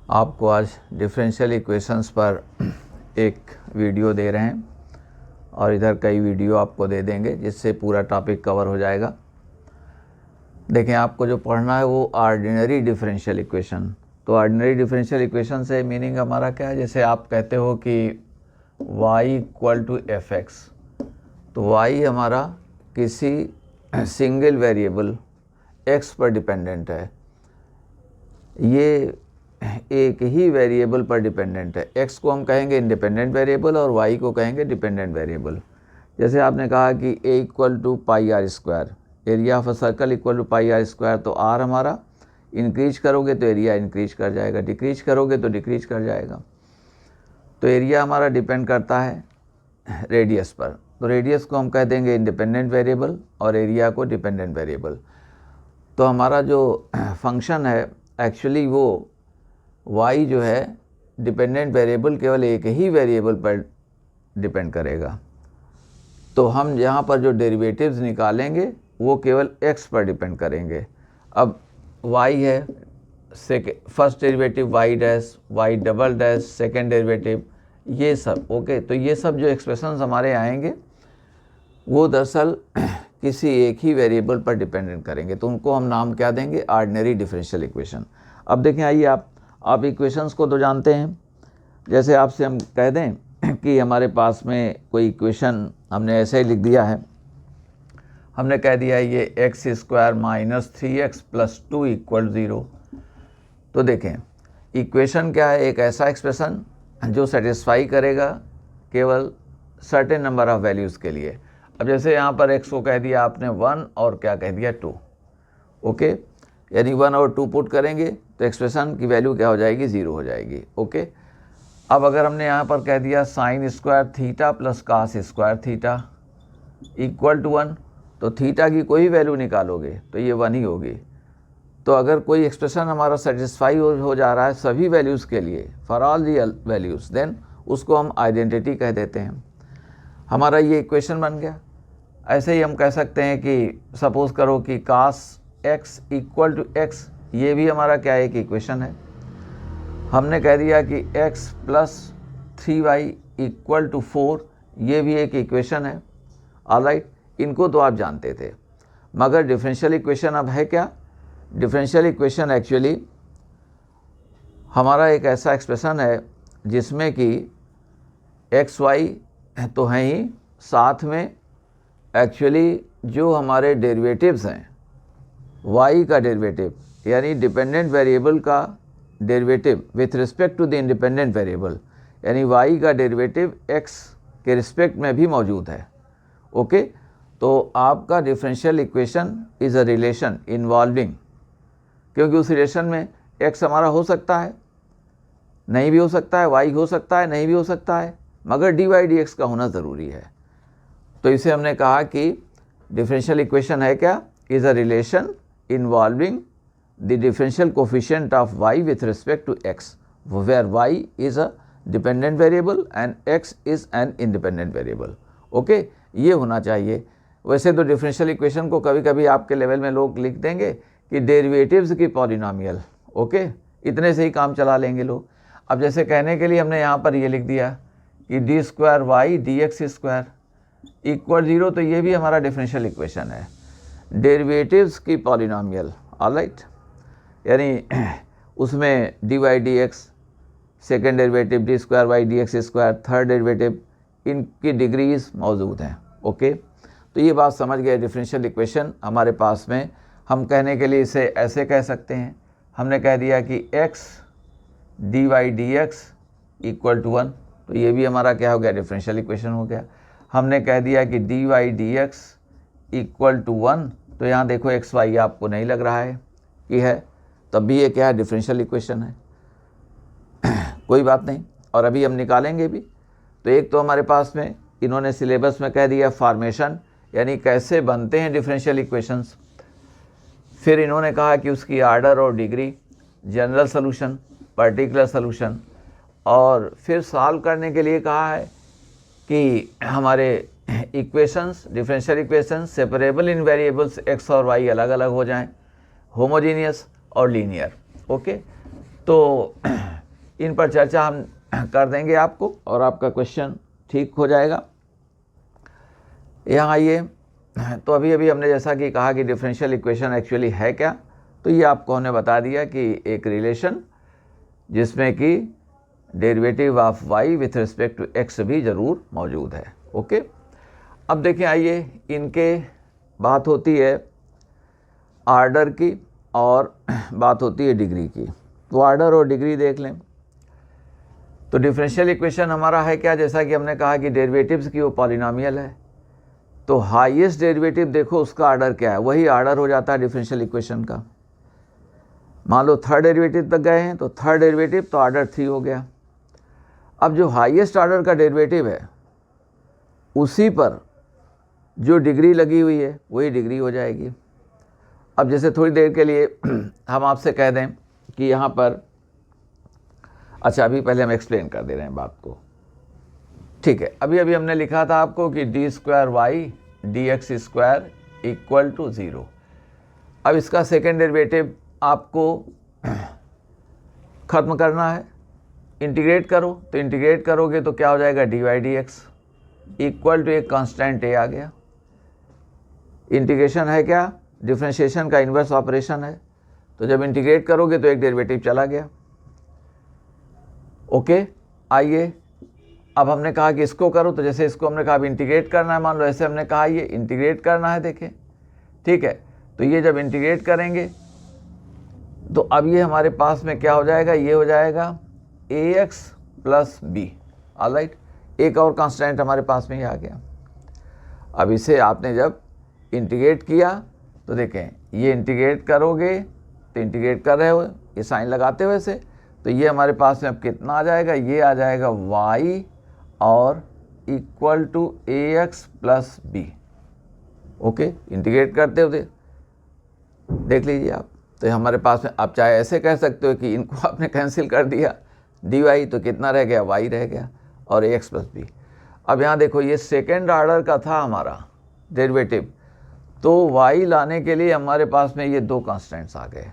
आपको आज differential equations पर एक वीडियो दे रहे हैं और इधर कई वीडियो आपको दे देंगे जिससे पूरा टॉपिक कवर हो जाएगा। देखें, आपको जो पढ़ना है वो ऑर्डिनरी डिफरेंशियल इक्वेशन। तो ऑर्डिनरी डिफरेंशियल इक्वेशन से मीनिंग हमारा क्या है, जैसे आप कहते हो कि y equal to f x, तो y हमारा किसी सिंगल वेरिएबल x पर डिपेंडेंट है, ये एक ही वेरिएबल पर डिपेंडेंट है। x को हम कहेंगे इंडिपेंडेंट वेरिएबल और y को कहेंगे डिपेंडेंट वेरिएबल। जैसे आपने कहा कि a equal to pi r square, area of a circle equal to pi r square, तो r हमारा इंक्रीज करोगे तो एरिया इंक्रीज कर जाएगा, डिक्रीज करोगे तो डिक्रीज कर जाएगा। तो एरिया हमारा डिपेंड करता है रेडियस पर, तो रेडियस को हम कह देंगे इंडिपेंडेंट वेरिएबल और एरिया को डिपेंडेंट वेरिएबल। तो हमारा जो फंक्शन है एक्चुअली वो y जो है डिपेंडेंट वेरिएबल केवल एक ही वेरिएबल पर डिपेंड करेगा। तो हम यहाँ पर जो डेरिवेटिव्स निकालेंगे वो केवल x पर डिपेंड करेंगे। अब y है first derivative y dash, y double dash second derivative, ये सब ओके। तो ये सब जो एक्सप्रेशंस हमारे आएंगे वो दरअसल किसी एक ही वेरिएबल पर डिपेंडेंट करेंगे, तो उनको हम नाम क्या देंगे, ऑर्डिनरी डिफरेंशियल इक्वेशन। अब देखें, आइए आप इक्वेशंस को तो जानते हैं। जैसे आपसे हम कह दें कि हमारे पास में कोई इक्वेशन हमने ऐसे ही लिख दिया है, हमने कह दिया है ये x square minus 3x plus 2 equal 0। तो देखें इक्वेशन क्या है, एक ऐसा एक्सप्रेशन जो सेटिस्फाई करेगा केवल सर्टेन नंबर ऑफ वैल्यूज़ के लिए। अब जैसे यहाँ पर x को कह दिया आपने 1 और क्या कह दिया 2, ओके, यानी 1 और 2 पुट करेंगे तो एक्सप्रेशन की वैल्यू क्या हो जाएगी, 0 हो जाएगी, ओके। अब अगर हमने यहाँ पर कह दिया sine square theta plus cos square theta equal to 1, तो थीटा की कोई वैल्यू निकालोगे तो ये 1 ही होगी। तो अगर कोई एक्सप्रेशन हमारा सेटिस्फाई हो जा रहा है सभी वैल्यूज़ के लिए, for all the values, then उसको हम आइडेंटिटी कह देते हैं। हमारा ये इक्वेशन बन गया। ऐसे ही हम कह सकते हैं कि सपोज़ करो कि कास x इक्वल टू एक्स, ये भी हमारा क्या एक इक्वेशन है। हमने कह दिया कि x plus 3y equal to 4, ये भी एक इक्वेशन है, ऑलराइट। इनको तो आप जानते थे, मगर डिफरेंशियल इक्वेशन अब है क्या, डिफरेंशियल इक्वेशन एक्चुअली हमारा एक ऐसा एक्सप्रेशन है जिसमें कि एक्स वाई तो हैं ही, साथ में एक्चुअली जो हमारे डेरिवेटिव्स हैं, y का डेरिवेटिव यानी डिपेंडेंट वेरिएबल का derivative with respect to the independent variable, यानी y का डेरिवेटिव x के रिस्पेक्ट में भी मौजूद है, ओके। तो आपका differential equation is a relation involving, क्योंकि उस रिलेशन में x हमारा हो सकता है, नहीं भी हो सकता है, y हो सकता है, नहीं भी हो सकता है, मगर dy dx का होना ज़रूरी है। तो इसे हमने कहा कि डिफरेंशियल इक्वेशन है क्या, is a relation involving the differential coefficient of y with respect to x, where y is a dependent variable and x is an independent variable, okay. ये होना चाहिए। वैसे तो डिफरेंशियल इक्वेशन को कभी कभी आपके लेवल में लोग लिख देंगे कि डेरिवेटिव्स की पॉलिनोमियल, ओके, इतने से ही काम चला लेंगे लोग। अब जैसे कहने के लिए हमने यहाँ पर ये लिख दिया कि d square y d x square equal 0, तो ये भी हमारा डिफरेंशियल इक्वेशन है, डेरिवेटिव्स की पॉलिनोमियल, ऑलराइट। यानी उसमें d y d x second derivative, d square y d x square third derivative, इनकी डिग्रीज मौजूद हैं, ओके। तो ये बात समझ गए, डिफरेंशियल इक्वेशन हमारे पास में, हम कहने के लिए इसे ऐसे कह सकते हैं। हमने कह दिया कि x d y d x equal to 1, तो ये भी हमारा क्या हो गया, डिफरेंशियल इक्वेशन हो गया। हमने कह दिया कि d y d x equal to 1, तो यहाँ देखो एक्स वाई आपको नहीं लग रहा है कि है, तब भी ये क्या है, डिफरेंशियल इक्वेशन है, कोई बात नहीं। और अभी हम निकालेंगे भी। तो एक तो हमारे पास में इन्होंने सिलेबस में कह दिया फॉर्मेशन, यानी कैसे बनते हैं डिफरेंशियल इक्वेशंस। फिर इन्होंने कहा कि उसकी आर्डर और degree, general solution, particular solution, और फिर सॉल्व करने के लिए कहा है कि हमारे इक्वेशंस, डिफरेंशियल इक्वेशंस सेपरेबल इन वेरिएबल्स x और y अलग अलग हो जाएं, होमोजीनियस और लीनियर, ओके। तो इन पर चर्चा हम कर देंगे आपको और आपका क्वेश्चन ठीक हो जाएगा। यहाँ आइए, तो अभी अभी हमने जैसा कि कहा कि डिफरेंशियल इक्वेशन एक्चुअली है क्या, तो ये आपको हमने बता दिया कि एक रिलेशन जिसमें कि derivative of y with respect to x भी ज़रूर मौजूद है। ओके, अब देखें, आइए इनके बात होती है आर्डर की और बात होती है डिग्री की। तो आर्डर और डिग्री देख लें। तो डिफरेंशियल इक्वेशन हमारा है क्या, जैसा कि हमने कहा कि डेरिवेटिव्स की वो पॉलिनोमियल है, तो हाईएस्ट डेरिवेटिव देखो उसका आर्डर क्या है, वही आर्डर हो जाता है डिफरेंशियल इक्वेशन का। मान लो थर्ड डेरिवेटिव तक गए हैं तो थर्ड डेरिवेटिव तो आर्डर 3 हो गया। अब जो हाईएस्ट आर्डर का डेरिवेटिव है उसी पर जो डिग्री लगी हुई है वही डिग्री हो जाएगी। अब जैसे थोड़ी देर के लिए हम आपसे कह दें कि यहाँ पर, अच्छा अभी पहले हम एक्सप्लेन कर दे रहे हैं बात को, ठीक है। अभी अभी हमने लिखा था आपको कि d² dx² इक्वल टू 0। अब इसका सेकेंड डेरिवेटिव आपको ख़त्म करना है, इंटीग्रेट करो, तो इंटीग्रेट करोगे तो क्या हो जाएगा, dy dx इक्वल टू एक कांस्टेंट a आ गया। इंटीग्रेशन है क्या, डिफरेंशिएशन का इन्वर्स ऑपरेशन है, तो जब इंटीग्रेट करोगे तो एक डेरिवेटिव चला गया। ओके, आइए अब हमने कहा कि इसको करो, तो जैसे इसको हमने कहा अब इंटीग्रेट करना है, मान लो ऐसे हमने कहा ये इंटीग्रेट करना है, देखें, ठीक है। तो ये जब इंटीग्रेट करेंगे तो अब ये हमारे पास में क्या हो जाएगा, ये हो जाएगा ax प्लस बी। ऑलराइट, एक और कांस्टेंट हमारे पास में ही आ गया। अब इसे आपने जब इंटीग्रेट किया तो देखें, ये इंटीग्रेट करोगे तो इंटीग्रेट कर रहे हो ये साइन लगाते हुए से, तो ये हमारे पास में अब कितना आ जाएगा, ये आ जाएगा y और equal to ax plus b. Okay, integrate करते हो देख लीजिए आप, तो हमारे पास में आप चाहे ऐसे कह सकते हो कि इनको आपने कैंसिल कर दिया, dy तो कितना रह गया, y रह गया और ax प्लस बी। अब यहाँ देखो, ये सेकेंड ऑर्डर का था हमारा डेरिवेटिव, तो y लाने के लिए हमारे पास में ये 2 कांस्टेंट्स आ गए।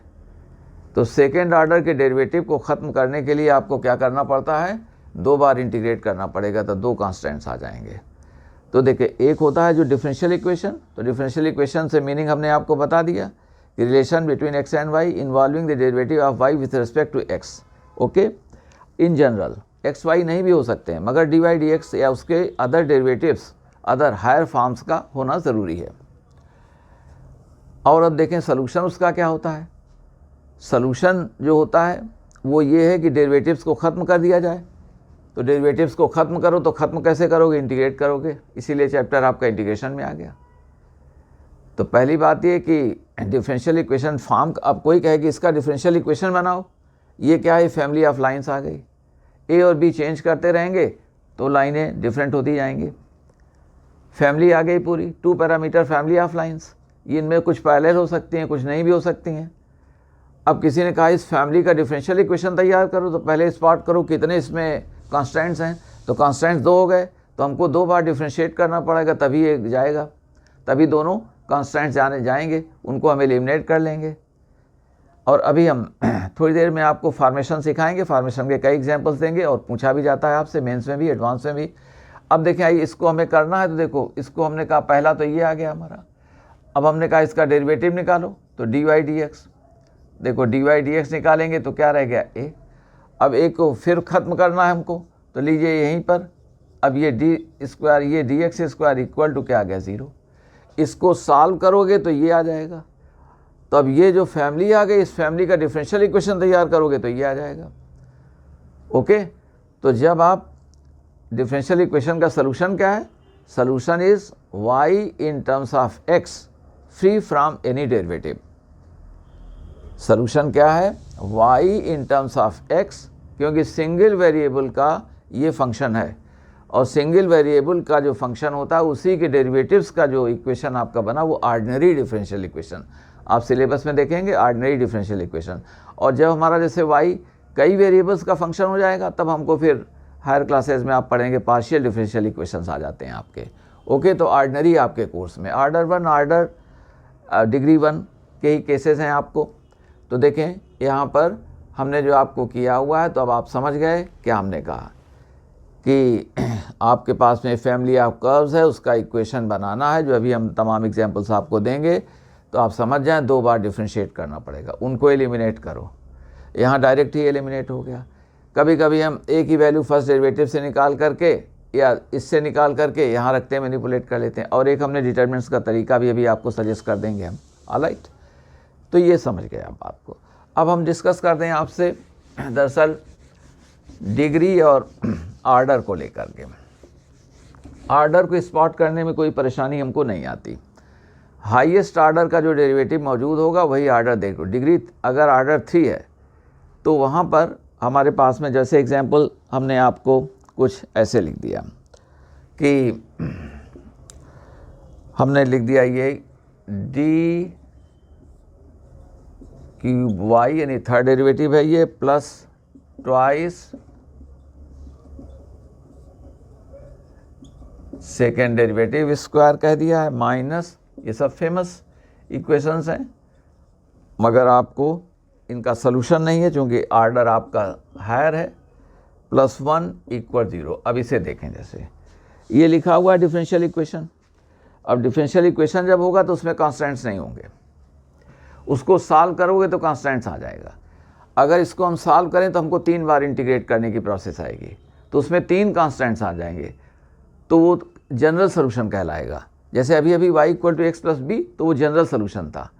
तो सेकेंड ऑर्डर के डेरिवेटिव को ख़त्म करने के लिए आपको क्या करना पड़ता है, 2 बार इंटीग्रेट करना पड़ेगा, तो 2 कांस्टेंट्स आ जाएंगे। तो देखिए, एक होता है जो डिफरेंशियल इक्वेशन, तो डिफरेंशियल इक्वेशन से मीनिंग हमने आपको बता दिया कि relation between x and y involving the derivative of y with respect to x। Okay, in general x y नहीं भी हो सकते हैं, मगर dy dx या उसके other derivatives, other higher forms का होना ज़रूरी है। और अब देखें सलूशन उसका क्या होता है। सलूशन जो होता है वो ये है कि डेरिवेटिव्स को ख़त्म कर दिया जाए। तो डेरिवेटिव्स को ख़त्म करो, तो ख़त्म कैसे करोगे, इंटीग्रेट करोगे, इसीलिए चैप्टर आपका इंटीग्रेशन में आ गया। तो पहली बात ये कि डिफरेंशियल इक्वेशन फॉर्म, अब कोई कहे कि इसका डिफरेंशियल इक्वेशन बनाओ, ये क्या है, फैमिली ऑफ लाइन्स आ गई। ए और बी चेंज करते रहेंगे तो लाइनें डिफरेंट होती जाएंगी। फैमिली आ गई पूरी, 2 पैरामीटर फैमिली ऑफ लाइन्स, इनमें कुछ पैरेलल हो सकती हैं, कुछ नहीं भी हो सकती हैं। अब किसी ने कहा इस फैमिली का डिफरेंशियल इक्वेशन तैयार करो, तो पहले स्पॉट करो कितने इसमें कांस्टेंट्स हैं, तो कांस्टेंट्स 2 हो गए, तो हमको 2 बार डिफरेंशिएट करना पड़ेगा, तभी एक जाएगा, तभी दोनों कांस्टेंट्स जाएंगे, उनको हम एलिमिनेट कर लेंगे। और अभी हम थोड़ी देर में आपको फॉर्मेशन सिखाएंगे, फॉर्मेशन के कई एग्जांपल्स देंगे, और पूछा भी जाता है आपसे मेंस में भी, एडवांस में भी। अब देखें, आइए इसको हमें करना है, तो देखो इसको हमने कहा पहला तो ये आ गया हमारा। अब हमने कहा इसका डेरिवेटिव निकालो, तो dy dx, देखो dy dx निकालेंगे तो क्या रह गया, a। अब a को फिर ख़त्म करना है हमको, तो लीजिए यहीं पर, अब ये d² ये dx² इक्वल टू क्या आ गया, 0। इसको सॉल्व करोगे तो ये आ जाएगा। तो अब ये जो फैमिली आ गई, इस फैमिली का डिफरेंशियल इक्वेशन तैयार करोगे तो ये आ जाएगा। ओके, तो जब आप डिफरेंशियल इक्वेशन का सलूशन क्या है, solution is y in terms of x free from any derivative. Solution क्या है, y in terms of x, क्योंकि सिंगल वेरिएबल का ये फंक्शन है, और सिंगल वेरिएबल का जो फंक्शन होता है उसी के डेरिवेटिव्स का जो इक्वेशन आपका बना वो ऑर्डिनरी डिफरेंशियल इक्वेशन, आप सिलेबस में देखेंगे ऑर्डिनरी डिफरेंशियल इक्वेशन। और जब हमारा जैसे y कई वेरिएबल्स का फंक्शन हो जाएगा, तब हमको फिर हायर क्लासेस में आप पढ़ेंगे पार्शियल डिफरेंशियल इक्वेशंस आ जाते हैं आपके। ओके, तो ऑर्डिनरी आपके कोर्स में ऑर्डर 1, ऑर्डर डिग्री 1 के ही केसेस हैं आपको। तो देखें यहाँ पर हमने जो आपको किया हुआ है, तो अब आप समझ गए क्या हमने कहा कि आपके पास में फैमिली ऑफ कर्व्स है, उसका इक्वेशन बनाना है, जो अभी हम तमाम एग्जांपल्स आपको देंगे, तो आप समझ जाएं 2 बार डिफ्रेंशिएट करना पड़ेगा, उनको एलिमिनेट करो। यहाँ डायरेक्ट ही एलिमिनेट हो गया। कभी कभी हम एक ही वैल्यू फर्स्ट डेरिवेटिव से निकाल करके या इससे निकाल करके यहाँ रखते हैं, मैनिपुलेट कर लेते हैं, और एक हमने डिटर्मिनेंट्स का तरीका भी अभी आपको सजेस्ट कर देंगे हम। ऑलराइट, तो ये समझ गए आप बात को। अब हम डिस्कस करते हैं आपसे दरअसल डिग्री और आर्डर को लेकर के। आर्डर को स्पॉट करने में कोई परेशानी हमको नहीं आती। हाईएस्ट आर्डर का जो डेरिवेटिव मौजूद होगा वही आर्डर देखो। डिग्री अगर आर्डर 3 है तो वहाँ पर हमारे पास में, जैसे एग्जांपल हमने आपको कुछ ऐसे लिख दिया कि हमने लिख दिया ये डी क्यूब वाई, यानी थर्ड डेरिवेटिव है ये, plus twice second derivative square कह दिया है, माइनस, ये सब फेमस इक्वेशंस हैं, मगर आपको इनका सलूशन नहीं है क्योंकि आर्डर आपका हायर है, प्लस 1 इक्वल 0। अब इसे देखें, जैसे ये लिखा हुआ है डिफरेंशियल इक्वेशन। अब डिफरेंशियल इक्वेशन जब होगा तो उसमें कांस्टेंट्स नहीं होंगे, उसको सॉल्व करोगे तो कांस्टेंट्स आ जाएगा। अगर इसको हम सॉल्व करें तो हमको 3 बार इंटीग्रेट करने की प्रोसेस आएगी, तो उसमें 3 कांस्टेंट्स आ जाएंगे, तो वो जनरल सोल्यूशन कहलाएगा। जैसे अभी अभी y equal to x plus b, तो वो जनरल सोल्यूशन था।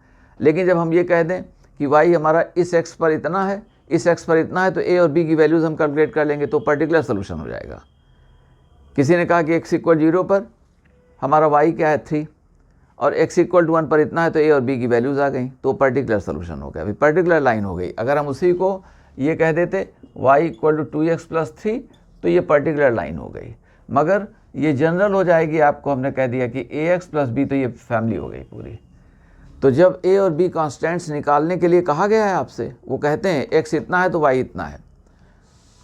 लेकिन जब हम ये कह दें कि y हमारा इस x पर इतना है, इस x पर इतना है, तो a और b की वैल्यूज़ हम कैलकुलेट कर लेंगे, तो पर्टिकुलर सोल्यूशन हो जाएगा। किसी ने कहा कि x इक्वल 0 पर हमारा y क्या है 3, और x इक्वल टू 1 पर इतना है, तो a और b की वैल्यूज़ आ गई, तो पर्टिकुलर सोल्यूशन हो गया। अभी पर्टिकुलर लाइन हो गई। अगर हम उसी को ये कह देते y equal to 2x plus 3, तो ये पर्टिकुलर लाइन हो गई, मगर ये जनरल हो जाएगी। आपको हमने कह दिया कि ax प्लस b, तो ये फैमिली हो गई पूरी। तो जब a और b कांस्टेंट्स निकालने के लिए कहा गया है आपसे, वो कहते हैं x इतना है तो y इतना है,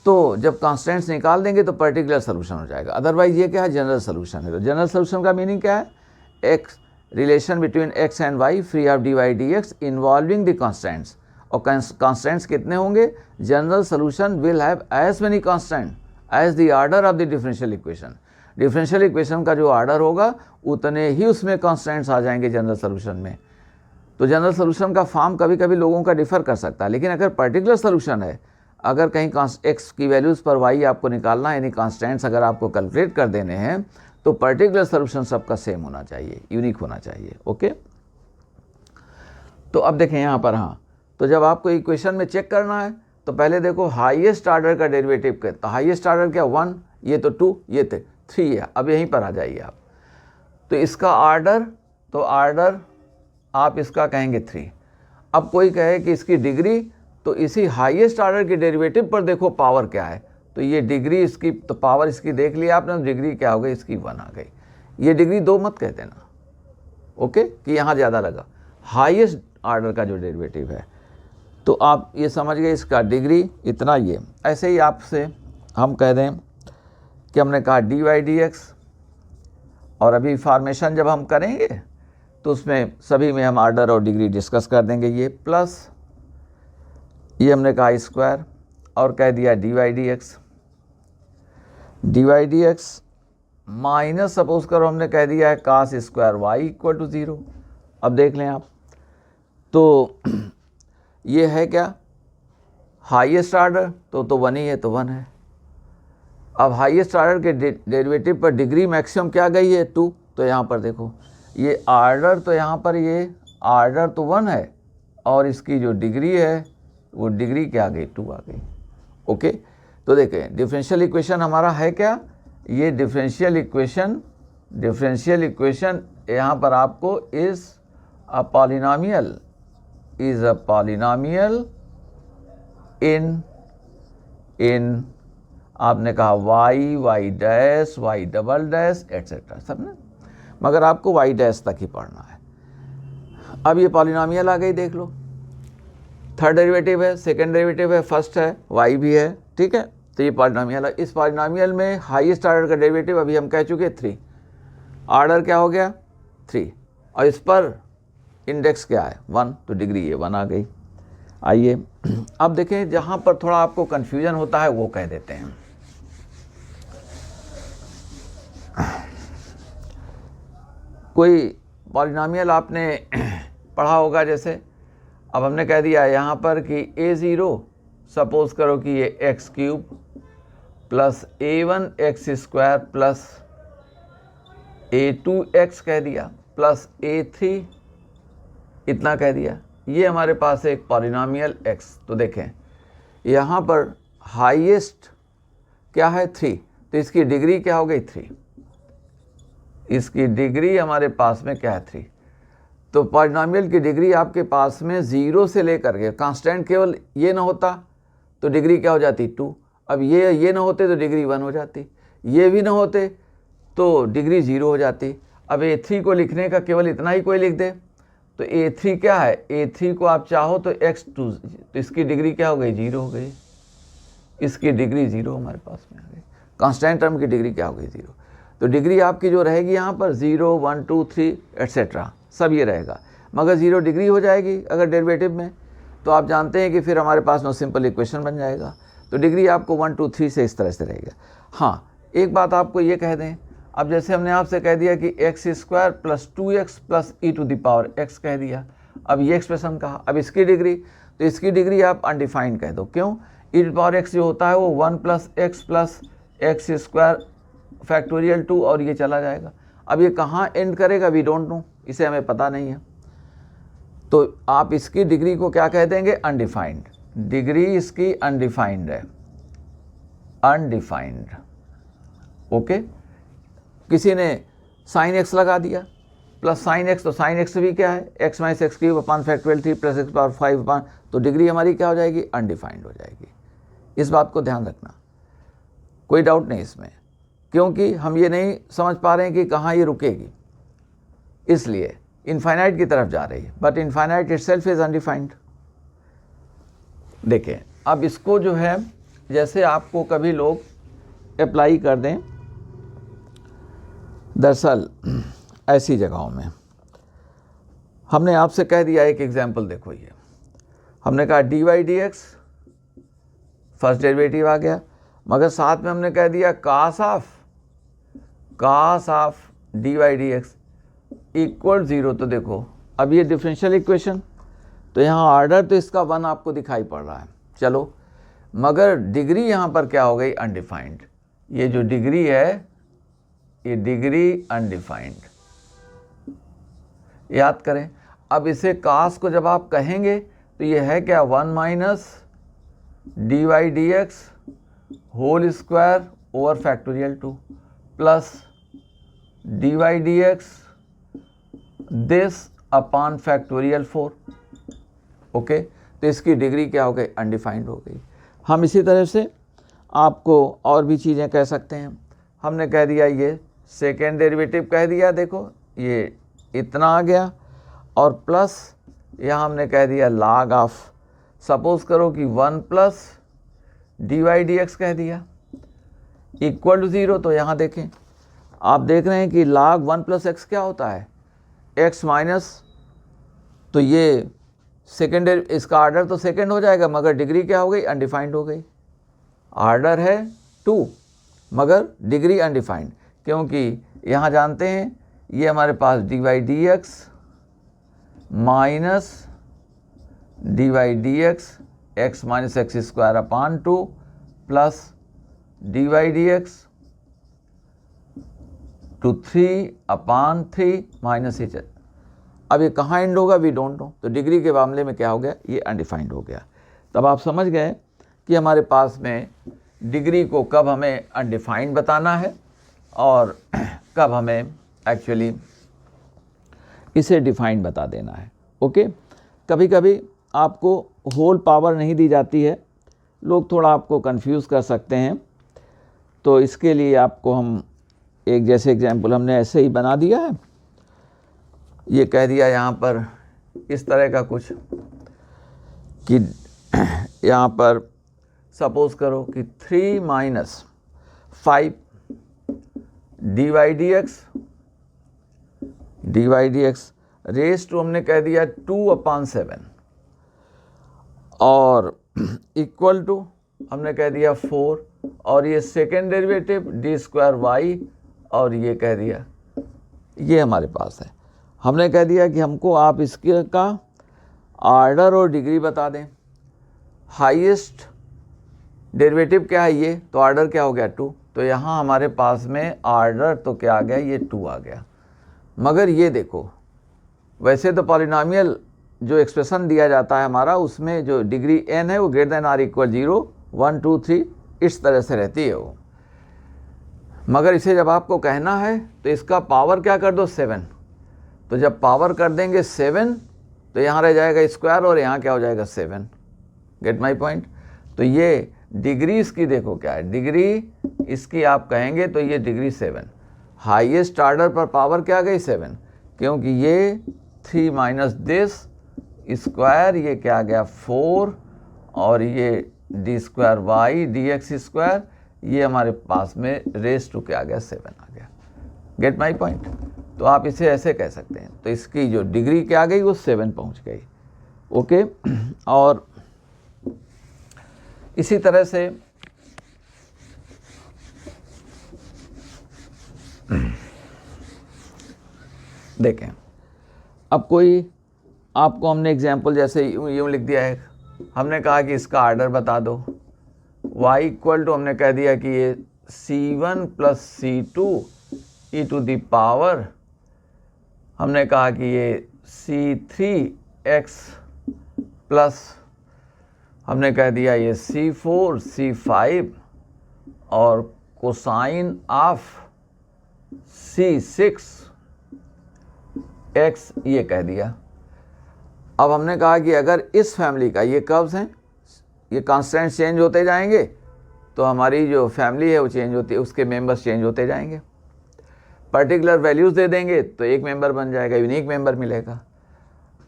तो जब कांस्टेंट्स निकाल देंगे तो पर्टिकुलर सोल्यूशन हो जाएगा। अदरवाइज ये क्या है, जनरल सोल्यूशन है। तो जनरल सोल्यूशन का मीनिंग क्या है, x relation between x and y free of dy dx involving the constants. और कांस्टेंट्स कितने होंगे, general solution will have as many constant as the order of the differential equation. Differential equation का जो order होगा उतने ही उसमें constants आ जाएंगे general solution में। तो जनरल सोल्यूशन का फॉर्म कभी कभी लोगों का डिफर कर सकता है, लेकिन अगर पर्टिकुलर सोल्यूशन है, अगर कहीं x की वैल्यूज़ पर y आपको निकालना है, यानी कांस्टेंट्स अगर आपको कैलकुलेट कर देने हैं, तो पर्टिकुलर सोल्यूशन सबका सेम होना चाहिए, यूनिक होना चाहिए। ओके, तो अब देखें यहाँ पर, हाँ, तो जब आपको इक्वेशन में चेक करना है तो पहले देखो हाईएस्ट आर्डर का डेरिवेटिव क्या, तो हाईएस्ट आर्डर क्या 1, ये तो 2, ये थे 3 है। अब यहीं पर आ जाइए आप, तो इसका आर्डर, तो आर्डर आप इसका कहेंगे 3। अब कोई कहे कि इसकी डिग्री, तो इसी हाईएस्ट आर्डर के डेरिवेटिव पर देखो पावर क्या है, तो ये डिग्री इसकी, तो पावर इसकी देख लिया आपने, डिग्री क्या हो गई इसकी 1 आ गई। ये डिग्री 2 मत कहते ना, ओके, कि यहाँ ज़्यादा लगा। हाईएस्ट आर्डर का जो डेरिवेटिव है, तो आप ये समझ गए इसका डिग्री इतना। ये ऐसे ही आपसे हम कह दें कि हमने कहा dy dx, और अभी फॉर्मेशन जब हम करेंगे तो उसमें सभी में हम आर्डर और डिग्री डिस्कस कर देंगे। ये प्लस ये हमने कहा स्क्वायर, और कह दिया dy dx माइनस, सपोज करो हमने कह दिया है cos square y equal to 0। अब देख लें आप, तो ये है क्या, हाईएस्ट आर्डर, तो 1 ही है, तो 1 है। अब हाईएस्ट आर्डर के डेरिवेटिव पर डिग्री मैक्सिमम क्या गई है 2, तो यहाँ पर देखो ये आर्डर, तो यहाँ पर ये आर्डर तो 1 है, और इसकी जो डिग्री है वो डिग्री क्या आ गई 2 आ गई। ओके, तो देखें डिफरेंशियल इक्वेशन हमारा है क्या, ये डिफरेंशियल इक्वेशन यहाँ पर आपको इज़ अ पॉलिनोमियल इन आपने कहा y dash y double dash etcetera सब ना, मगर आपको y डैश तक ही पढ़ना है। अब ये पॉलिनोमियल आ गई, देख लो, थर्ड डेरिवेटिव है, सेकंड डेरिवेटिव है, फर्स्ट है, y भी है, ठीक है, तो ये पॉलिनोमियल है। इस पॉलिनोमियल में हाईएस्ट आर्डर का डेरिवेटिव अभी हम कह चुके 3, आर्डर क्या हो गया 3, और इस पर इंडेक्स क्या है 1, तो डिग्री ये 1 आ गई। आइए अब देखें, जहाँ पर थोड़ा आपको कन्फ्यूजन होता है वो कह देते हैं। कोई पॉलिनॉमियल आपने पढ़ा होगा, जैसे अब हमने कह दिया यहाँ पर कि a0 सपोज करो कि ये x³ plus a1 x² plus a2 x कह दिया प्लस a3 इतना कह दिया। ये हमारे पास एक पॉलिनॉमियल x। तो देखें यहाँ पर हाईएस्ट क्या है 3, तो इसकी डिग्री क्या हो गई 3। इसकी डिग्री हमारे पास में क्या है 3। तो पॉलिनॉमियल की डिग्री आपके पास में 0 से लेकर के, कांस्टेंट केवल ये ना होता तो डिग्री क्या हो जाती 2। अब ये ना होते तो डिग्री 1 हो जाती, ये भी ना होते तो डिग्री 0 हो जाती। अब a3 को लिखने का केवल इतना ही कोई लिख दे, तो a3 क्या है, a3 को आप चाहो तो x2, तो इसकी डिग्री क्या हो गई 0 हो गई। इसकी डिग्री 0 हमारे पास में आ गई। कांस्टेंट टर्म की डिग्री क्या हो गई 0। तो डिग्री आपकी जो रहेगी यहाँ पर 0, 1, 2, 3 एट्सेट्रा सब ये रहेगा, मगर 0 डिग्री हो जाएगी अगर डेरिवेटिव में, तो आप जानते हैं कि फिर हमारे पास में सिंपल इक्वेशन बन जाएगा। तो डिग्री आपको 1, 2, 3 से इस तरह से रहेगा। हाँ, एक बात आपको ये कह दें, अब जैसे हमने आपसे कह दिया कि x² plus 2x plus e⁻x कह दिया, अब ये एक्सप्रेशन कहा, अब इसकी डिग्री, तो इसकी डिग्री आप अनडिफाइंड कह दो। क्यों, e⁻x जो होता है वो 1 प्लस x² फैक्टोरियल 2 और ये चला जाएगा। अब ये कहाँ एंड करेगा वी डोंट नो, इसे हमें पता नहीं है। तो आप इसकी डिग्री को क्या कह देंगे, अनडिफाइंड। डिग्री इसकी अनडिफाइंड है, अनडिफाइंड। ओके, किसी ने sin x लगा दिया प्लस sin x, तो sin x भी क्या है x minus x³ upon factorial 3 plus x power 5 upon, तो डिग्री हमारी क्या हो जाएगी, अनडिफाइंड हो जाएगी। इस बात को ध्यान रखना, कोई डाउट नहीं इसमें, क्योंकि हम ये नहीं समझ पा रहे हैं कि कहाँ ये रुकेगी, इसलिए इनफाइनाइट की तरफ जा रही है, but infinite itself is undefined. देखें अब इसको जो है, जैसे आपको कभी लोग अप्लाई कर दें, दरअसल ऐसी जगहों में हमने आपसे कह दिया, एक एग्जांपल देखो, ये हमने कहा dy/dx फर्स्ट डेरिवेटिव आ गया, मगर साथ में हमने कह दिया cos ऑफ dy/dx इक्वल 0। तो देखो अब ये डिफरेंशियल इक्वेशन, तो यहाँ ऑर्डर तो इसका 1 आपको दिखाई पड़ रहा है, चलो, मगर डिग्री यहाँ पर क्या हो गई, अनडिफाइंड। ये जो डिग्री है ये डिग्री अनडिफाइंड, याद करें। अब इसे cos को जब आप कहेंगे तो ये है क्या, 1 minus dy/dx whole square over factorial 2 plus dy/dx this upon factorial 4। Okay, तो इसकी डिग्री क्या हो गई, अनडिफाइंड हो गई। हम इसी तरह से आपको और भी चीज़ें कह सकते हैं। हमने कह दिया ये सेकेंड डेरिवेटिव कह दिया, देखो ये इतना आ गया, और प्लस यहाँ हमने कह दिया log ऑफ, सपोज करो कि 1 प्लस dy/dx कह दिया इक्वल टू 0। तो यहाँ देखें, आप देख रहे हैं कि log 1 प्लस x क्या होता है, x माइनस, तो ये सेकेंड, इसका आर्डर तो सेकेंड हो जाएगा, मगर डिग्री क्या हो गई, अनडिफाइंड हो गई। आर्डर है 2 मगर डिग्री अनडिफाइंड, क्योंकि यहाँ जानते हैं ये हमारे पास dy/dx minus dy/dx x minus x² upon 2 plus dy/dx to 3 upon 3 minus h। अब ये कहाँ एंड होगा, वी डोंट नो। तो डिग्री के मामले में क्या हो गया, ये अनडिफाइंड हो गया। तब आप समझ गए कि हमारे पास में डिग्री को कब हमें अनडिफाइंड बताना है और कब हमें एक्चुअली इसे डिफाइंड बता देना है। ओके, कभी कभी आपको होल पावर नहीं दी जाती है, लोग थोड़ा आपको कंफ्यूज कर सकते हैं, तो इसके लिए आपको हम एक जैसे एग्जांपल हमने ऐसे ही बना दिया है, ये कह दिया यहाँ पर इस तरह का कुछ कि यहाँ पर सपोज करो कि 3 माइनस 5 dy/dx रेस टू हमने कह दिया 2/7, और इक्वल टू हमने कह दिया 4, और ये second derivative d square y, और ये कह दिया ये हमारे पास है। हमने कह दिया कि हमको आप इसके का आर्डर और डिग्री बता दें। हाईएस्ट डेरिवेटिव क्या है ये, तो आर्डर क्या हो गया 2, तो यहाँ हमारे पास में आर्डर तो क्या आ गया, ये 2 आ गया। मगर ये देखो, वैसे तो पॉलिनॉमियल जो एक्सप्रेशन दिया जाता है हमारा, उसमें जो डिग्री n है वो ग्रेटर देन आर इक्वल 0, 1, 2, 3 इस तरह से रहती है वो। मगर इसे जब आपको कहना है तो इसका पावर क्या कर दो 7, तो जब पावर कर देंगे 7 तो यहाँ रह जाएगा स्क्वायर और यहाँ क्या हो जाएगा 7। Gate my point. तो ये डिग्री इसकी देखो क्या है, डिग्री इसकी आप कहेंगे तो ये डिग्री 7, हाईएस्ट आर्डर पर पावर क्या गई 7, क्योंकि ये 3 माइनस दिस स्क्वायर, ये क्या आ गया 4, और ये d square y d x square, ये हमारे पास में रेस टू क्या आ गया 7 आ गया। Gate my point. तो आप इसे ऐसे कह सकते हैं, तो इसकी जो डिग्री क्या आ गई वो 7 पहुंच गई। ओके, और इसी तरह से देखें, अब कोई आपको हमने एग्जाम्पल जैसे यूँ लिख दिया है, हमने कहा कि इसका आर्डर बता दो। y इक्वल टू हमने कह दिया कि ये c1 plus c2 e to the power, हमने कहा कि ये c3x प्लस हमने कह दिया ये c4 c5 और कोसाइन ऑफ c6 x ये कह दिया। अब हमने कहा कि अगर इस फैमिली का, ये कर्व्स हैं, ये कांस्टेंट चेंज होते जाएंगे तो हमारी जो फैमिली है वो चेंज होती है, उसके मेंबर्स चेंज होते जाएंगे। पर्टिकुलर वैल्यूज़ दे देंगे तो एक मेंबर बन जाएगा, यूनिक मेंबर मिलेगा।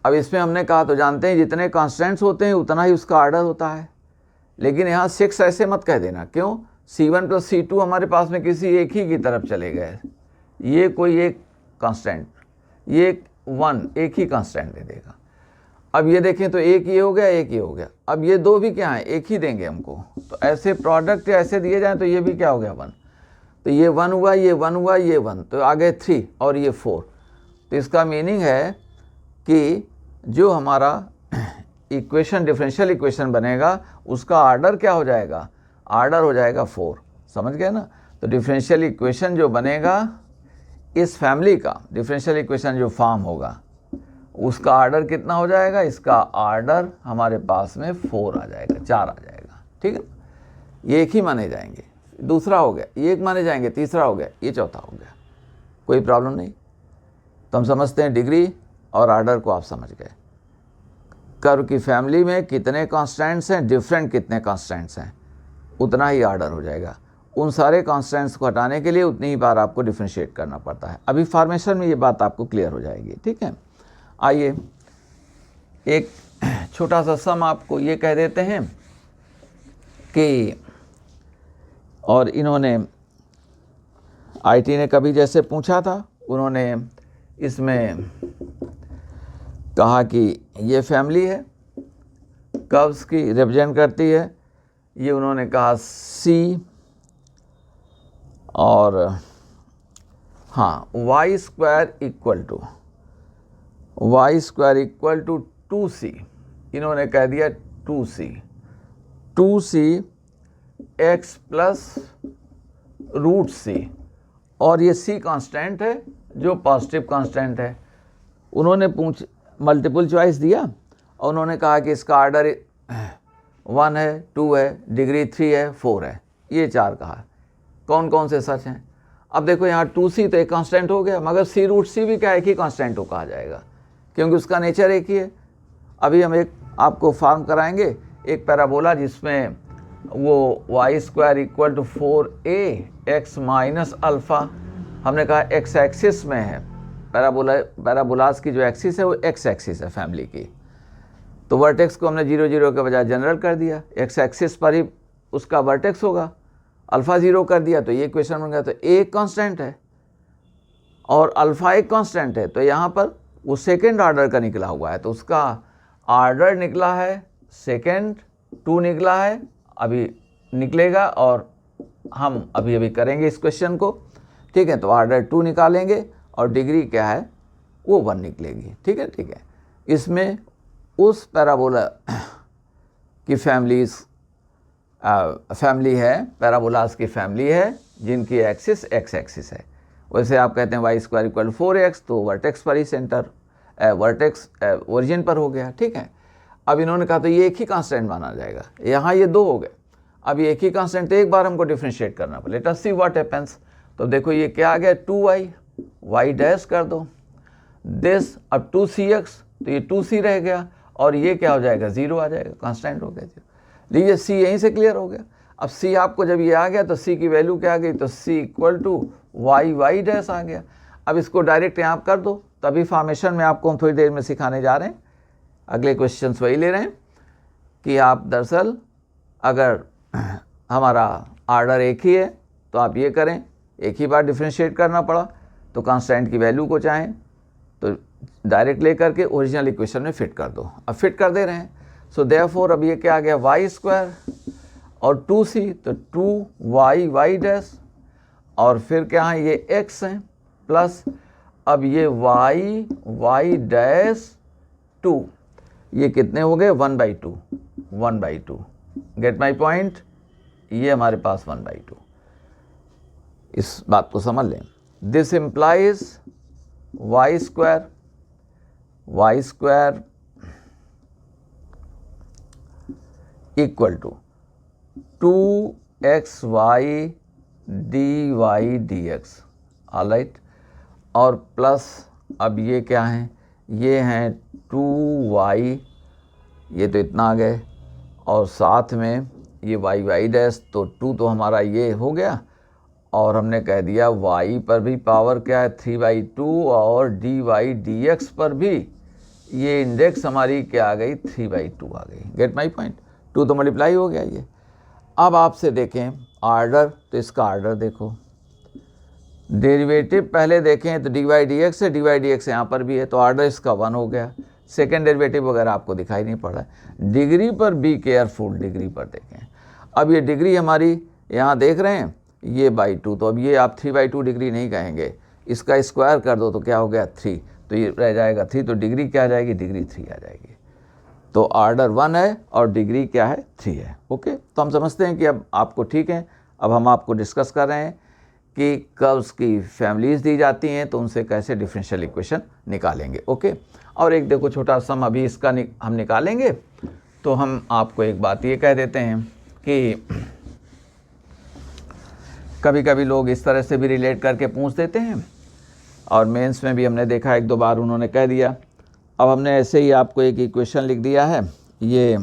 अब इसमें हमने कहा तो जानते हैं जितने कांस्टेंट्स होते हैं उतना ही उसका आर्डर होता है, लेकिन यहाँ 6 ऐसे मत कह देना। क्यों? c1 प्लस c2 हमारे पास में किसी एक ही की तरफ चले गए, ये कोई एक कांस्टेंट, ये 1 एक ही कांस्टेंट दे देगा। अब ये देखें तो एक ये हो गया, एक ये हो गया। अब ये दो भी क्या है, एक ही देंगे हमको, तो ऐसे प्रोडक्ट ऐसे दिए जाएं तो ये भी क्या हो गया 1, तो ये 1 हुआ, ये 1 हुआ, ये 1, तो आ गए 3 और ये 4। तो इसका मीनिंग है कि जो हमारा इक्वेशन, डिफरेंशियल इक्वेशन बनेगा उसका आर्डर क्या हो जाएगा, आर्डर हो जाएगा 4। समझ गए ना? तो डिफरेंशियल इक्वेशन जो बनेगा इस फैमिली का, डिफरेंशियल इक्वेशन जो फॉर्म होगा उसका आर्डर कितना हो जाएगा, इसका आर्डर हमारे पास में 4 आ जाएगा, 4 आ जाएगा। ठीक है, ये एक ही माने जाएंगे, दूसरा हो गया, ये एक माने जाएंगे, तीसरा हो गया, ये चौथा हो गया, कोई प्रॉब्लम नहीं। तो हम समझते हैं डिग्री और आर्डर को आप समझ गए। कर्व की फैमिली में कितने कांस्टेंट्स हैं, डिफरेंट कितने कांस्टेंट्स हैं, उतना ही आर्डर हो जाएगा। उन सारे कांस्टेंट्स को हटाने के लिए उतनी ही बार आपको डिफरेंशिएट करना पड़ता है। अभी फॉर्मेशन में ये बात आपको क्लियर हो जाएगी। ठीक है, आइए एक छोटा सा सम आपको ये कह देते हैं कि, और इन्होंने आईटी ने कभी जैसे पूछा था, उन्होंने इसमें कहा कि ये फैमिली है, कर्व्स की रिप्रेजेंट करती है, ये उन्होंने कहा C, और हाँ y square equal to 2c, इन्होंने कह दिया 2c x plus root c, और ये c कांस्टेंट है जो पॉजिटिव कांस्टेंट है। उन्होंने मल्टीपल चॉइस दिया और उन्होंने कहा कि इसका आर्डर 1 है, 2 है, डिग्री 3 है, 4 है, ये 4 कहा। कौन कौन से सच हैं? अब देखो यहाँ 2c तो एक कांस्टेंट हो गया, मगर c रूट c भी क्या एक ही कांस्टेंट हो कहा जाएगा, क्योंकि उसका नेचर एक ही है। अभी हम एक आपको फॉर्म कराएंगे, एक पैराबोला जिसमें वो y square equal to 4ax minus alpha, हमने कहा x एक्सिस में है, पैराबोलास की जो एक्सिस है वो x एक्सिस है फैमिली की। तो वर्टेक्स को हमने 0 0 के बजाय जनरल कर दिया, x एक्सिस पर ही उसका वर्टेक्स होगा, अल्फ़ा 0 कर दिया तो ये इक्वेशन बन गया। तो a एक कांस्टेंट है और अल्फ़ा एक कांस्टेंट है, तो यहाँ पर वो सेकेंड ऑर्डर का निकला हुआ है, तो उसका आर्डर निकला है सेकेंड 2 निकला है, अभी निकलेगा और हम अभी अभी करेंगे इस क्वेश्चन को, ठीक है। तो ऑर्डर 2 निकालेंगे और डिग्री क्या है वो 1 निकलेगी, ठीक है, ठीक है। इसमें उस पैराबोला की फैमिली है, पैराबोलास की फैमिली है जिनकी एक्सिस एक्स एक्सिस है। वैसे आप कहते हैं y² = 4x, तो वर्टेक्स पर ही सेंटर, वर्टेक्स ओरिजिन पर हो गया, ठीक है। अब इन्होंने कहा तो ये एक ही कांस्टेंट माना जाएगा, यहाँ ये 2 हो गए, अब ये एक ही कांस्टेंट, तो एक बार हमको डिफ्रेंशिएट करना पड़े। Let us see what happens. तो देखो ये क्या आ गया 2y, y डैश कर दो दिस, अब 2cx, तो ये 2c रह गया और ये क्या हो जाएगा 0 आ जाएगा, कांस्टेंट हो गया 0। लीजिए c यहीं से क्लियर हो गया। अब c आपको जब ये आ गया तो c की वैल्यू क्या आ गई, तो c = y डैश आ गया। अब इसको डायरेक्ट यहाँ कर दो, तभी फॉर्मेशन में आपको हम थोड़ी देर में सिखाने जा रहे हैं। अगले क्वेश्चंस वही ले रहे हैं कि आप दरअसल अगर हमारा आर्डर एक ही है तो आप ये करें, एक ही बार डिफ्रेंशिएट करना पड़ा तो कांस्टेंट की वैल्यू को चाहें तो डायरेक्ट ले करके ओरिजिनल इक्वेशन में फिट कर दो। अब फिट कर दे रहे हैं, सो देयरफॉर अब ये क्या आ गया y² और 2c, तो 2y डैश और फिर क्या है ये x है प्लस अब ये y डैश 2, ये कितने हो गए 1/2। गेट माई पॉइंट, ये हमारे पास 1/2। इस बात को समझ लें। This implies y² equal to 2xy dy dx, alright, और प्लस अब ये क्या है, ये हैं 2y, ये तो इतना आ गए और साथ में ये y डैश, तो 2 तो हमारा ये हो गया और हमने कह दिया y पर भी पावर क्या है 3/2 और dy dx पर भी ये इंडेक्स हमारी क्या आ गई 3/2 आ गई। गेट माई पॉइंट, 2 तो मल्टीप्लाई हो गया ये। अब आपसे देखें आर्डर, तो इसका आर्डर देखो, डेरिवेटिव पहले देखें तो dy dx है, dy dx यहाँ पर भी है तो आर्डर इसका 1 हो गया। सेकेंड डेरिवेटिव वगैरह आपको दिखाई नहीं पड़ रहा है। डिग्री पर बी केयरफुल, डिग्री पर देखें। अब ये डिग्री हमारी यहाँ देख रहे हैं ये /2, तो अब ये आप 3/2 डिग्री नहीं कहेंगे, इसका स्क्वायर कर दो तो क्या हो गया 3, तो ये रह जाएगा 3, तो डिग्री क्या आ जाएगी, डिग्री 3 आ जाएगी। तो आर्डर 1 है और डिग्री क्या है 3 है। ओके, तो हम समझते हैं कि अब आपको ठीक है। अब हम आपको डिस्कस कर रहे हैं कि कर्व्स की फैमिलीज़ दी जाती हैं तो उनसे कैसे डिफरेंशियल इक्वेशन निकालेंगे। ओके, और एक देखो छोटा सम अभी इसका हम निकालेंगे। तो हम आपको एक बात ये कह देते हैं कि कभी कभी लोग इस तरह से भी रिलेट करके पूछ देते हैं और मेंस में भी हमने देखा 1-2 बार उन्होंने कह दिया। अब हमने ऐसे ही आपको एक इक्वेशन लिख दिया है, ये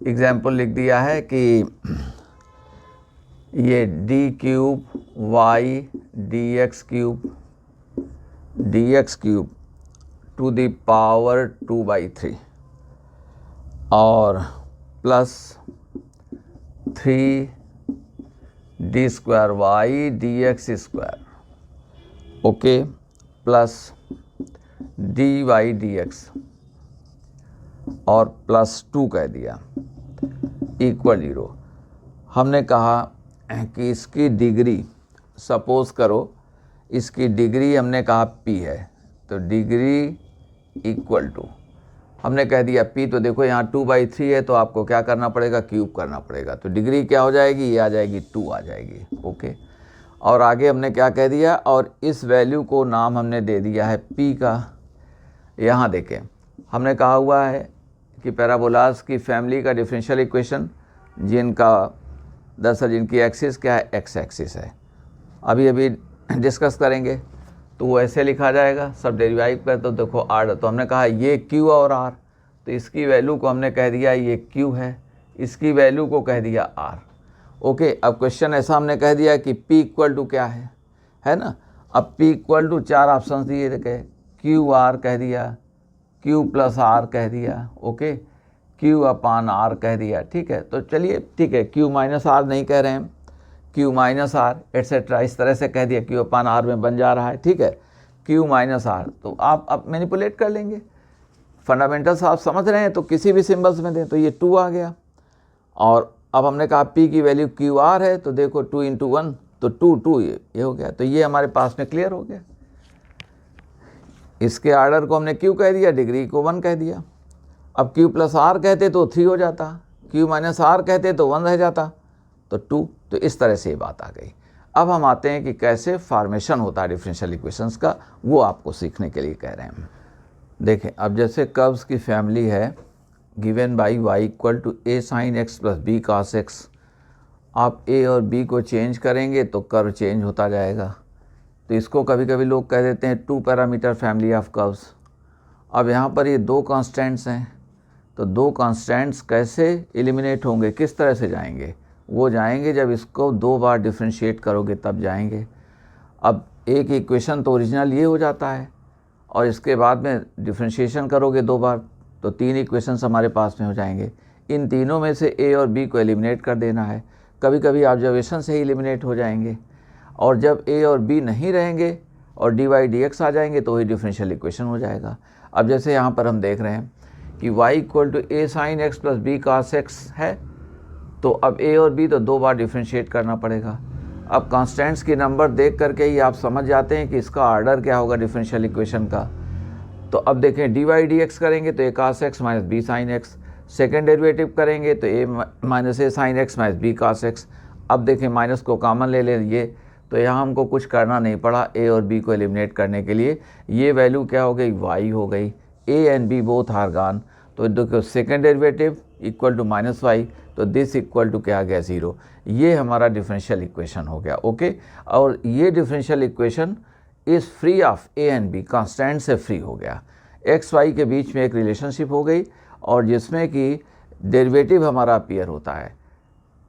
एग्जाम्पल लिख दिया है कि ये d³ y dx³ to the power 2/3 और plus 3d² y dx², okay, plus dy dx और प्लस 2 कह दिया इक्वल 0। हमने कहा कि इसकी डिग्री, सपोज करो इसकी डिग्री हमने कहा p है, तो डिग्री इक्वल टू हमने कह दिया p, तो देखो यहाँ 2/3 है तो आपको क्या करना पड़ेगा, क्यूब करना पड़ेगा, तो डिग्री क्या हो जाएगी, ये आ जाएगी 2 आ जाएगी। ओके, और आगे हमने क्या कह दिया, और इस वैल्यू को नाम हमने दे दिया है p का। यहाँ देखें हमने कहा हुआ है कि पैराबोलास की फैमिली का डिफरेंशियल इक्वेशन जिनका दरअसल जिनकी एक्सिस क्या है, एक्स एक्सिस है, अभी अभी डिस्कस करेंगे। तो वो ऐसे लिखा जाएगा, सब डेरिवाइव कर तो देखो आर, तो हमने कहा ये क्यू और आर, तो इसकी वैल्यू को हमने कह दिया ये क्यू है, इसकी वैल्यू को कह दिया आर। ओके, अब क्वेश्चन ऐसा हमने कह दिया कि p इक्वल टू क्या है ना। अब p इक्वल टू 4 ऑप्शन दिए थे, क्यू आर कह दिया, क्यू प्लस आर कह दिया, ओके, क्यू अपान आर कह दिया, ठीक है। तो चलिए ठीक है, क्यू माइनस आर नहीं कह रहे हैं, क्यू माइनस आर एट्सेट्रा इस तरह से कह दिया, क्यू अपान आर में बन जा रहा है, ठीक है, क्यू माइनस आर। तो आप अब मैनिपुलेट कर लेंगे, फंडामेंटल्स आप समझ रहे हैं, तो किसी भी सिंबल्स में दें तो ये 2 आ गया। और अब हमने कहा P की वैल्यू QR है, तो देखो 2 × 1 तो 2 ये हो गया। तो ये हमारे पास में क्लियर हो गया। इसके आर्डर को हमने Q कह दिया, डिग्री को 1 कह दिया। अब Q + R कहते तो 3 हो जाता, Q - R कहते तो 1 रह जाता, तो 2। तो इस तरह से ये बात आ गई। अब हम आते हैं कि कैसे फॉर्मेशन होता है डिफरेंशियल इक्वेशंस का, वो आपको सीखने के लिए कह रहे हैं। देखें, अब जैसे कर्व्स की फैमिली है given by y = a sin x + b cos x। आप a और b को चेंज करेंगे तो कर्व चेंज होता जाएगा। तो इसको कभी कभी लोग कह देते हैं 2 पैरामीटर फैमिली ऑफ कर्व्स। अब यहाँ पर ये 2 कांस्टेंट्स हैं, तो 2 कांस्टेंट्स कैसे एलिमिनेट होंगे, किस तरह से जाएंगे? वो जाएंगे जब इसको 2 बार डिफ्रेंशिएट करोगे तब जाएंगे। अब एक इक्वेशन तो ओरिजिनल ये हो जाता है, और इसके बाद में डिफ्रेंशिएशन करोगे 2 बार तो 3 इक्वेशंस हमारे पास में हो जाएंगे। इन तीनों में से a और b को एलिमिनेट कर देना है। कभी कभी ऑब्जर्वेशन से ही एलिमिनेट हो जाएंगे, और जब a और b नहीं रहेंगे और dy/dx आ जाएंगे तो वही डिफरेंशियल इक्वेशन हो जाएगा। अब जैसे यहाँ पर हम देख रहे हैं कि y = a sin x + b cos x है, तो अब a और b तो 2 बार डिफ्रेंशिएट करना पड़ेगा। अब कॉन्स्टेंट्स की नंबर देख करके ही आप समझ जाते हैं कि इसका ऑर्डर क्या होगा डिफरेंशियल इक्वेशन का। तो अब देखें, dy/dx करेंगे तो a cos x - b sin x, second derivative करेंगे तो a - a sin x - b cos x। अब देखें, माइनस को कॉमन ले लें ये, तो यहाँ हमको कुछ करना नहीं पड़ा a और b को एलिमिनेट करने के लिए। ये वैल्यू क्या हो गई, y हो गई। a and b both are gone, तो देखो सेकेंड डेरिवेटिव = -y, तो दिस = क्या आ गया, 0। ये हमारा डिफरेंशियल इक्वेशन हो गया। ओके, और ये differential equation is free of a and b, constant से फ्री हो गया। x y के बीच में एक रिलेशनशिप हो गई, और जिसमें कि डेरिवेटिव हमारा अपीयर होता है।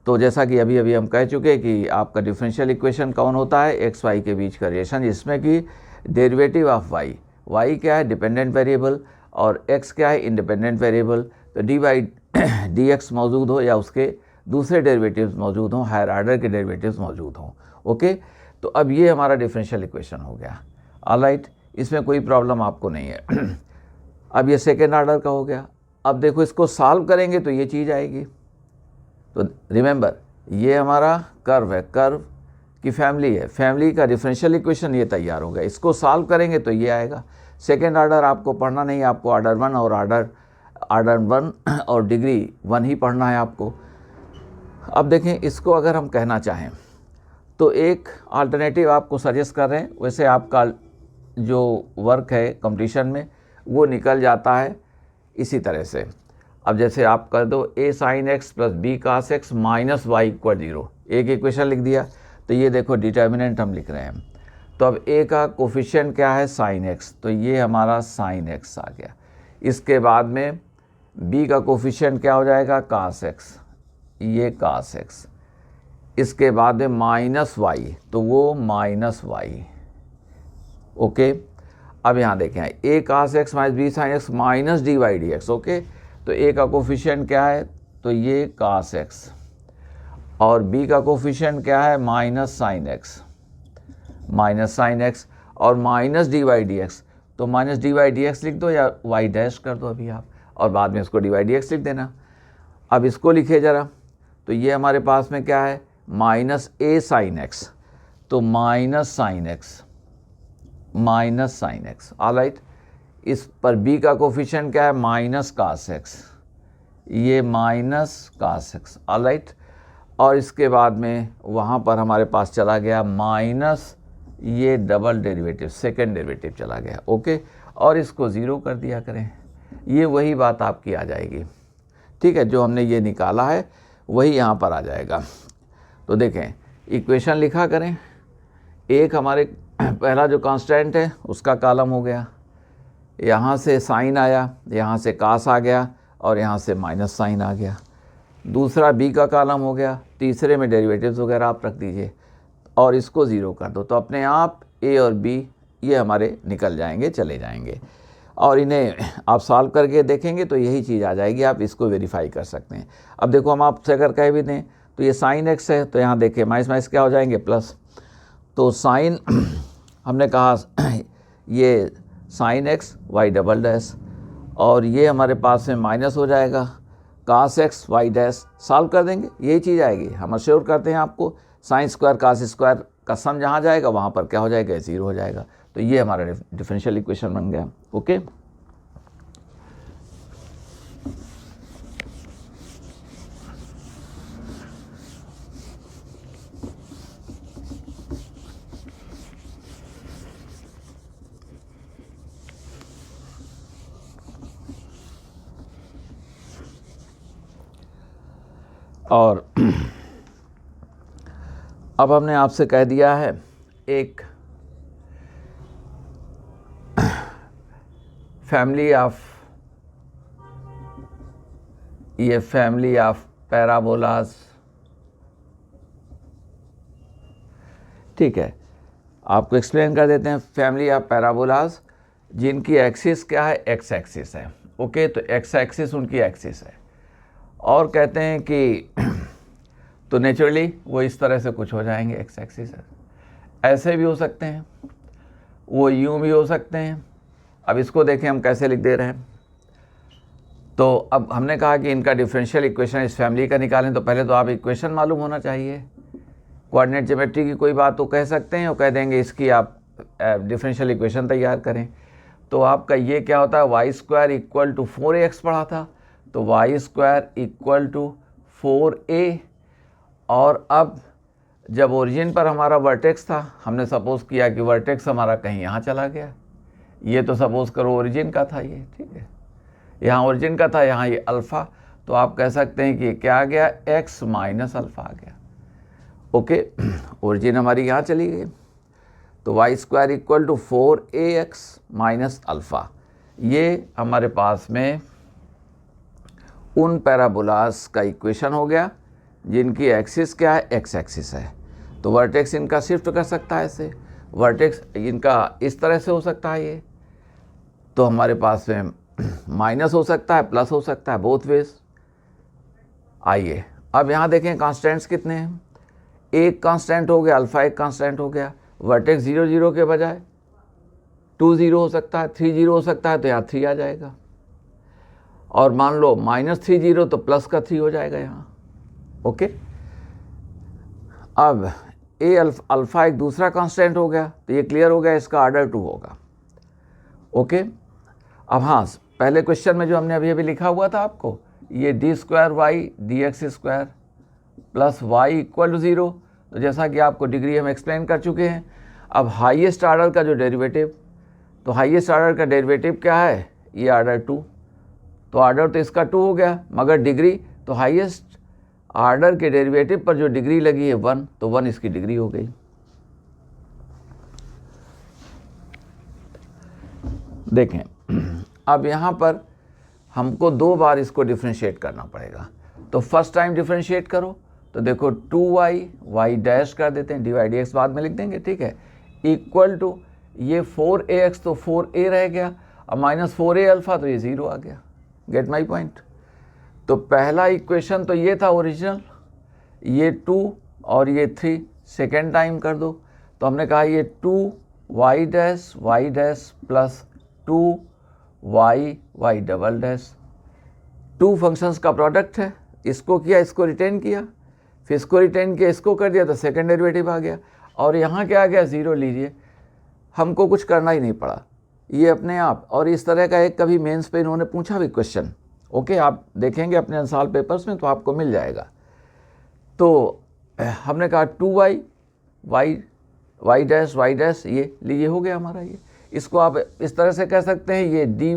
तो जैसा कि अभी हम कह चुके कि आपका डिफरेंशियल इक्वेशन कौन होता है, एक्स वाई के बीच का रिलेशन, जिसमें कि डेरिवेटिव ऑफ y क्या है, डिपेंडेंट वेरिएबल, और x क्या है, इंडिपेंडेंट वेरिएबल। तो dy/dx मौजूद हो या उसके दूसरे डेरिवेटिव्स मौजूद हों, हायर ऑर्डर के डेरिवेटिव्स मौजूद हों। ओके, तो अब ये हमारा डिफरेंशियल इक्वेशन हो गया। ऑलराइट, इसमें कोई प्रॉब्लम आपको नहीं है। अब ये सेकेंड ऑर्डर का हो गया। अब देखो, इसको सॉल्व करेंगे तो ये चीज़ आएगी। तो रिमेंबर, ये हमारा कर्व है, कर्व की फैमिली है, फैमिली का डिफरेंशियल इक्वेशन ये तैयार हो गया। इसको सॉल्व करेंगे तो ये आएगा। सेकेंड ऑर्डर आपको पढ़ना नहीं, आपको ऑर्डर 1 और ऑर्डर 1 और डिग्री 1 ही पढ़ना है आपको। अब देखें, इसको अगर हम कहना चाहें तो एक अल्टरनेटिव आपको सजेस्ट कर रहे हैं। वैसे आपका जो वर्क है कंपटीशन में वो निकल जाता है इसी तरह से। अब जैसे आप कर दो a sin x + b cos x - y = 0, एक इक्वेशन लिख दिया। तो ये देखो, डिटर्मिनेंट हम लिख रहे हैं। तो अब a का कोफिशिएंट क्या है, sin x, तो ये हमारा sin x आ गया। इसके बाद में b का कोफिशिएंट क्या हो जाएगा, cos x, ये cos x। इसके बाद में -y, तो वो -y। ओके, अब यहाँ देखें, a cos x - b sin x - dy/dx। Okay, तो a का कोफिशिएंट क्या है, तो ये cos x, और b का कोफिशिएंट क्या है, -sin x, और -dy/dx। तो -dy/dx लिख दो या y' कर दो अभी आप, और बाद में इसको dy/dx लिख देना। अब इसको लिखे ज़रा, तो ये हमारे पास में क्या है, -a sin x, तो -sin x। ऑलराइट, इस पर b का कोफिशिएंट क्या है, -cos x, ये -cos x। ऑलराइट, और इसके बाद में वहाँ पर हमारे पास चला गया माइनस ये डबल डेरिवेटिव, सेकेंड डेरिवेटिव चला गया। ओके, और इसको 0 कर दिया करें, ये वही बात आपकी आ जाएगी। ठीक है, जो हमने ये निकाला है वही यहाँ पर आ जाएगा। तो देखें, इक्वेशन लिखा करें। एक हमारे पहला जो कांस्टेंट है उसका कॉलम हो गया, यहाँ से साइन आया, यहाँ से कास आ गया, और यहाँ से माइनस साइन आ गया। दूसरा b का कॉलम हो गया, तीसरे में डेरिवेटिव्स वगैरह आप रख दीजिए, और इसको 0 कर दो, तो अपने आप a और b ये हमारे निकल जाएंगे, चले जाएंगे। और इन्हें आप सॉल्व करके देखेंगे तो यही चीज़ आ जाएगी, आप इसको वेरीफाई कर सकते हैं। अब देखो, हम आपसे अगर कह भी दें तो ये sin x है, तो यहाँ देखिए माइनस क्या हो जाएंगे, प्लस। तो साइन हमने कहा ये sin x y double dash, और ये हमारे पास में माइनस हो जाएगा cos x y dash, solve कर देंगे यही चीज़ आएगी। हम अश्योर करते हैं आपको साइन स्क्वायर cos स्क्वायर का सम जहाँ जाएगा वहाँ पर क्या हो जाएगा, 0 हो जाएगा। तो ये हमारा डिफरेंशियल इक्वेशन बन गया। ओके, और अब हमने आपसे कह दिया है एक फैमिली ऑफ पैराबोलास, ठीक है, आपको एक्सप्लेन कर देते हैं। फैमिली ऑफ पैराबोलास जिनकी एक्सिस क्या है, एक्स एक्सिस है। ओके, तो एक्स एक्सिस उनकी एक्सिस है और कहते हैं कि तो नेचुरली वो इस तरह से कुछ हो जाएंगे, एक्स एक्सिस है, ऐसे भी हो सकते हैं, वो यूं भी हो सकते हैं। अब इसको देखें हम कैसे लिख दे रहे हैं। तो अब हमने कहा कि इनका डिफरेंशियल इक्वेशन इस फैमिली का निकालें, तो पहले तो आप इक्वेशन मालूम होना चाहिए। कोऑर्डिनेट ज्योमेट्री की कोई बात तो कह सकते हैं और कह देंगे इसकी आप डिफरेंशियल इक्वेशन तैयार करें। तो आपका ये क्या होता है, Y square equal to 4ax पढ़ा था, तो y square equal to 4a। और अब जब ओरिजिन पर हमारा वर्टेक्स था, हमने सपोज किया कि वर्टेक्स हमारा कहीं यहाँ चला गया, ये तो सपोज करो ओरिजिन का था ये, ठीक है, यहाँ ओरिजिन का था, यहाँ ये अल्फ़ा, तो आप कह सकते हैं कि क्या आ गया, x माइनस अल्फ़ा आ गया। ओके, ओरिजिन हमारी यहाँ चली गई, तो y square equal to 4ax minus alpha. ये हमारे पास में उन पैराबोलास का इक्वेशन हो गया जिनकी एक्सिस क्या है, एक्स एक्सिस है। तो वर्टेक्स इनका शिफ्ट कर सकता है ऐसे, वर्टेक्स इनका इस तरह से हो सकता है ये, तो हमारे पास में माइनस हो सकता है, प्लस हो सकता है, बोथ वेज। आइए अब यहाँ देखें कांस्टेंट्स कितने हैं, एक कांस्टेंट हो गया अल्फ़ा, एक कांस्टेंट हो गया, वर्टेक्स 0 0 के बजाय 2 0 हो सकता है, 3 0 हो सकता है, तो यहाँ 3 आ जाएगा। और मान लो -3 0 तो प्लस का 3 हो जाएगा यहाँ। ओके, अब ए अल्फ़ा एक दूसरा कांस्टेंट हो गया, तो ये क्लियर हो गया, इसका ऑर्डर 2 होगा। ओके, अब हाँ, पहले क्वेश्चन में जो हमने अभी लिखा हुआ था आपको, ये d² dx² plus Y equal to 0, तो जैसा कि आपको डिग्री हम एक्सप्लेन कर चुके हैं। अब हाईएस्ट ऑर्डर का जो डेरिवेटिव, तो हाईएस्ट ऑर्डर का डेरिवेटिव क्या है, ये ऑर्डर 2, तो ऑर्डर तो इसका 2 हो गया, मगर डिग्री, तो हाईएस्ट ऑर्डर के डेरिवेटिव पर जो डिग्री लगी है 1, तो 1 इसकी डिग्री हो गई। देखें अब यहाँ पर हमको 2 बार इसको डिफ्रेंशिएट करना पड़ेगा। तो फर्स्ट टाइम डिफ्रेंशिएट करो, तो देखो 2y, y डैश कर देते हैं, dy/dx बाद में लिख देंगे, ठीक है, इक्वल टू ये 4ax, तो 4a रह गया, अब माइनस 4a अल्फ़ा, तो ये 0 आ गया। Gate my point. तो पहला इक्वेशन तो ये था ओरिजिनल, ये 2 और ये 3, सेकेंड टाइम कर दो, तो हमने कहा ये 2y dash plus 2y y double dash, 2 functions का प्रोडक्ट है, इसको किया, इसको रिटेन किया, फिर इसको रिटेन किया, इसको कर दिया, तो सेकेंड डेरिवेटिव आ गया। और यहाँ क्या आ गया, 0 लीजिए, हमको कुछ करना ही नहीं पड़ा, ये अपने आप। और इस तरह का एक कभी मेंस पे इन्होंने पूछा भी क्वेश्चन, ओके, आप देखेंगे अपने अनसॉल्व पेपर्स में तो आपको मिल जाएगा। तो हमने कहा 2y y डैश ये हो गया हमारा। ये इसको आप इस तरह से कह सकते हैं, ये dy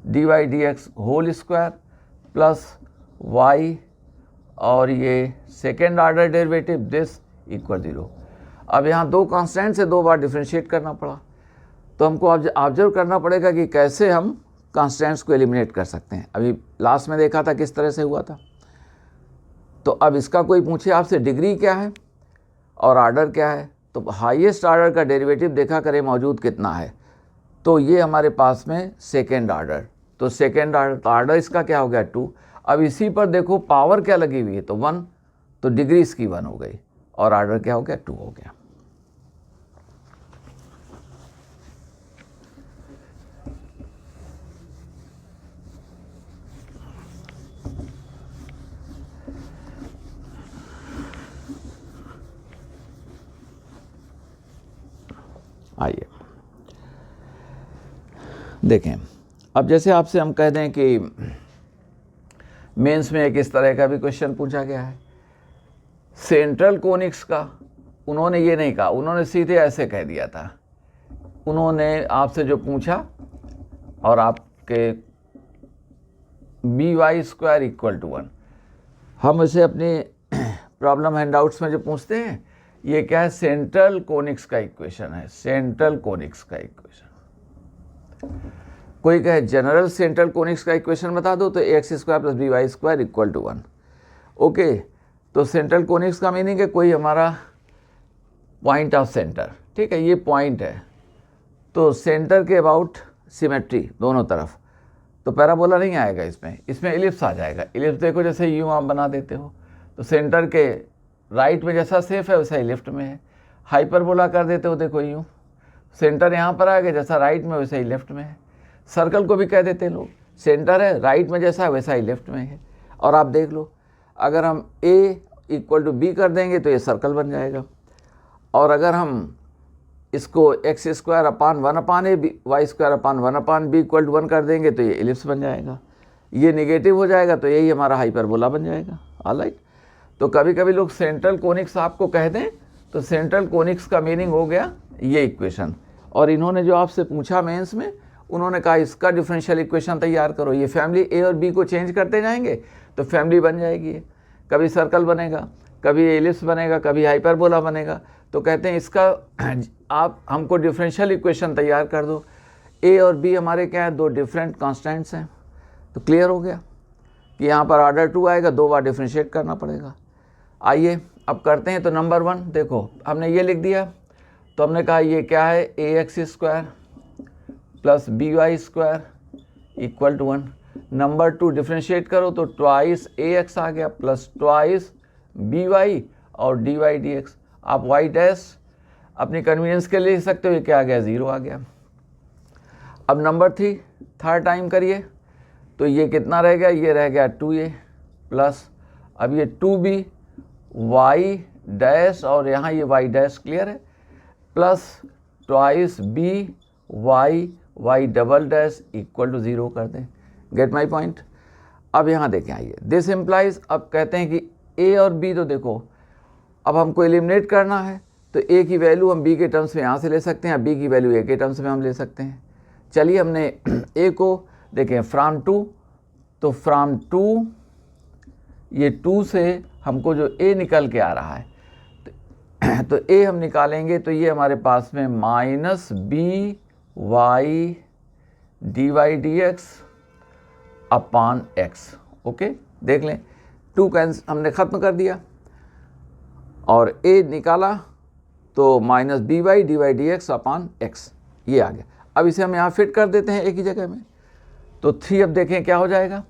dx whole square plus y और ये second order derivative this equal 0। अब यहाँ 2 कांस्टेंट से 2 बार डिफ्रेंशिएट करना पड़ा, तो हमको ऑब्जर्व करना पड़ेगा कि कैसे हम कांस्टेंट्स को एलिमिनेट कर सकते हैं। अभी लास्ट में देखा था किस तरह से हुआ था। तो अब इसका कोई पूछे आपसे डिग्री क्या है और ऑर्डर क्या है, तो हाईएस्ट ऑर्डर का डेरिवेटिव देखा करें मौजूद कितना है, तो ये हमारे पास में सेकेंड ऑर्डर, तो सेकेंड ऑर्डर इसका क्या हो गया 2। अब इसी पर देखो पावर क्या लगी हुई है, तो 1, तो डिग्री इसकी 1 हो गई और ऑर्डर क्या हो गया 2 हो गया। आइए देखें, अब जैसे आपसे हम कह दें कि मेंस में एक इस तरह का भी क्वेश्चन पूछा गया है सेंट्रल कोनिक्स का, उन्होंने ये नहीं कहा, उन्होंने सीधे ऐसे कह दिया था। उन्होंने आपसे जो पूछा और आपके by² = 1, हम इसे अपनी प्रॉब्लम हैंडआउट्स में जो पूछते हैं, ये क्या है, सेंट्रल कोनिक्स का इक्वेशन है, सेंट्रल कोनिक्स का इक्वेशन। कोई कहे जनरल सेंट्रल कोनिक्स का इक्वेशन बता दो तो ax² + by² = 1। ओके, तो सेंट्रल कोनिक्स का मीनिंग है कोई हमारा पॉइंट ऑफ सेंटर, ठीक है, ये पॉइंट है, तो सेंटर के अबाउट सिमेट्री दोनों तरफ, तो पैराबोला नहीं आएगा इसमें, इसमें इलिप्स आ जाएगा। इलिप्स देखो जैसे यूँ आप बना देते हो, तो सेंटर के राइट में जैसा सेफ है वैसा ही लेफ्ट में है। हाइपरबोला कर देते हो, देखो यूँ, सेंटर यहाँ पर आएगा, जैसा राइट में वैसा ही लेफ्ट में है। सर्कल को भी कह देते हैं लोग, सेंटर है, राइट में जैसा है वैसा ही लेफ्ट में है। और आप देख लो, अगर हम a = b कर देंगे तो ये सर्कल बन जाएगा, और अगर हम इसको x² / 1/a y² / 1/b = 1 कर देंगे तो ये इलिप्स बन जाएगा। ये निगेटिव हो जाएगा तो यही हमारा हाइपरबोला बन जाएगा। ऑलराइट, तो कभी कभी लोग सेंट्रल कोनिक्स आपको कह दें तो सेंट्रल कोनिक्स का मीनिंग हो गया ये इक्वेशन। और इन्होंने जो आपसे पूछा मेंस में, उन्होंने कहा इसका डिफरेंशियल इक्वेशन तैयार करो। ये फैमिली a और b को चेंज करते जाएंगे तो फैमिली बन जाएगी, कभी सर्कल बनेगा, कभी एलिप्स बनेगा, कभी हाइपरबोला बनेगा। तो कहते हैं इसका आप हमको डिफरेंशियल इक्वेशन तैयार कर दो। a और b हमारे क्या है, दो डिफरेंट कांस्टेंट्स हैं। तो क्लियर हो गया कि यहाँ पर ऑर्डर 2 आएगा, 2 बार डिफरेंशिएट करना पड़ेगा। आइए अब करते हैं। तो नंबर 1 देखो, हमने ये लिख दिया, तो हमने कहा ये क्या है, ax² + by² = 1। नंबर 2 डिफरेंशिएट करो तो 2ax आ गया प्लस 2by और dy dx। आप y' अपनी कन्वीनियंस के लिए लिख सकते हो, ये क्या आ गया, 0 आ गया। अब नंबर 3 थर्ड टाइम करिए तो ये कितना रह गया, ये रह गया 2a प्लस, अब ये 2b y' और यहाँ ये y' क्लियर है, प्लस 2b y = 0 कर दें। Gate my point. अब यहाँ देखें, आइए, दिस इम्प्लाइज, अब कहते हैं कि a और b, तो देखो अब हमको एलिमिनेट करना है तो a की वैल्यू हम b के टर्म्स में यहाँ से ले सकते हैं, b की वैल्यू a के टर्म्स में हम ले सकते हैं। चलिए हमने a को देखें फ्रॉम 2, तो फ्रॉम 2 ये 2 से हमको जो a निकल के आ रहा है तो a हम निकालेंगे तो ये हमारे पास में -by dy dx upon x। Okay, देख लें, 2 कैंसिल हमने ख़त्म कर दिया और a निकाला तो -by dy dx upon x, ये आ गया। अब इसे हम यहाँ फिट कर देते हैं एक ही जगह में, तो 3 अब देखें क्या हो जाएगा,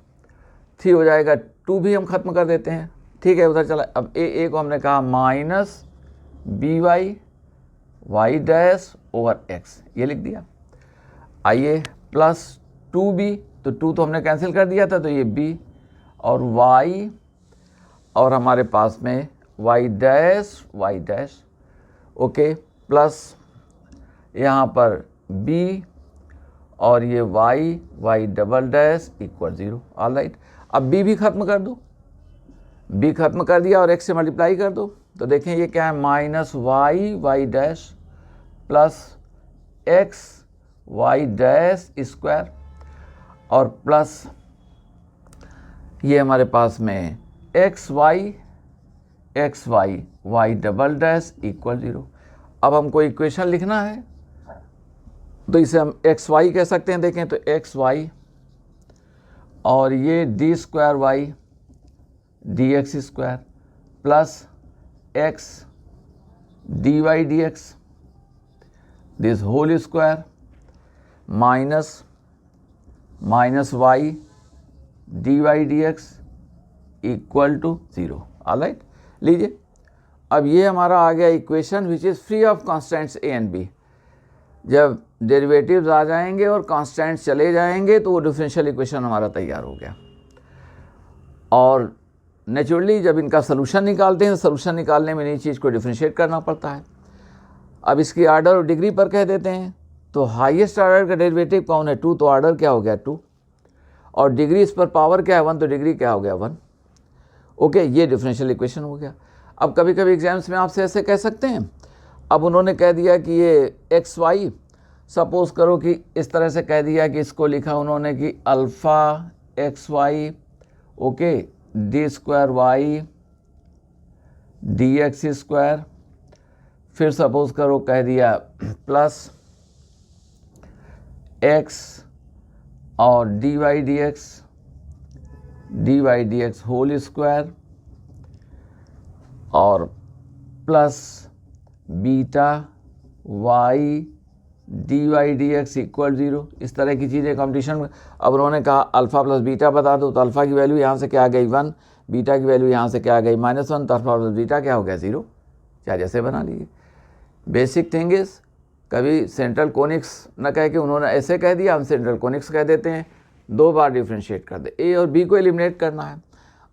3 हो जाएगा, 2 भी हम ख़त्म कर देते हैं, ठीक है, उधर चला। अब a को हमने कहा -by y'/x, ये लिख दिया। आइए प्लस 2b, तो 2 तो हमने कैंसिल कर दिया था, तो ये b और y और हमारे पास में y', ओके, प्लस यहाँ पर b और ये y = 0। ऑलराइट, अब b भी ख़त्म कर दो, b ख़त्म कर दिया और x से मल्टीप्लाई कर दो, तो देखें ये क्या है, -y प्लस x y' और प्लस ये हमारे पास में xy y' = 0। अब हमको इक्वेशन लिखना है तो इसे हम xy कह सकते हैं। देखें तो xy और ये d² dx² plus x dy dx this whole square minus y dy dx = 0। Alright, लीजिए, अब ये हमारा आ गया equation which is free of constants a and b। जब डेरिवेटिव्स आ जाएंगे और कॉन्स्टेंट्स चले जाएंगे तो वो डिफरेंशियल इक्वेशन हमारा तैयार हो गया। और नेचुरली जब इनका सलूशन निकालते हैं तो सलूशन निकालने में नई चीज़ को डिफरेंशिएट करना पड़ता है। अब इसकी ऑर्डर और डिग्री पर कह देते हैं, तो हाईएस्ट ऑर्डर का डेरिवेटिव कौन है 2, तो ऑर्डर क्या हो गया 2, और डिग्री इस पर पावर क्या है 1, तो डिग्री क्या हो गया 1। ओके, ये डिफरेंशियल इक्वेशन हो गया। अब कभी कभी एग्जाम्स में आपसे ऐसे कह सकते हैं, अब उन्होंने कह दिया कि ये एक्स वाई, सपोज करो कि इस तरह से कह दिया कि इसको लिखा उन्होंने कि alpha x y, okay, d square y d x square, फिर सपोज करो कह दिया प्लस एक्स और d y d x whole square और plus beta y d y d x equal 0, इस तरह की चीज़ें कॉम्पिटिशन में। अब उन्होंने कहा अल्फ़ा प्लस बीटा बता दो, तो अल्फ़ा की वैल्यू यहाँ से क्या आ गई 1, बीटा की वैल्यू यहाँ से क्या आ गई -1, तो अल्फ़ा प्लस बीटा क्या हो गया 0, चाहे जैसे बना लीजिए। बेसिक थिंग इज़, कभी सेंट्रल कोनिक्स न कह के उन्होंने ऐसे कह दिया, हम सेंट्रल कोनिक्स कह देते हैं, 2 बार डिफ्रेंशिएट कर दे, ए और बी को एलिमिनेट करना है।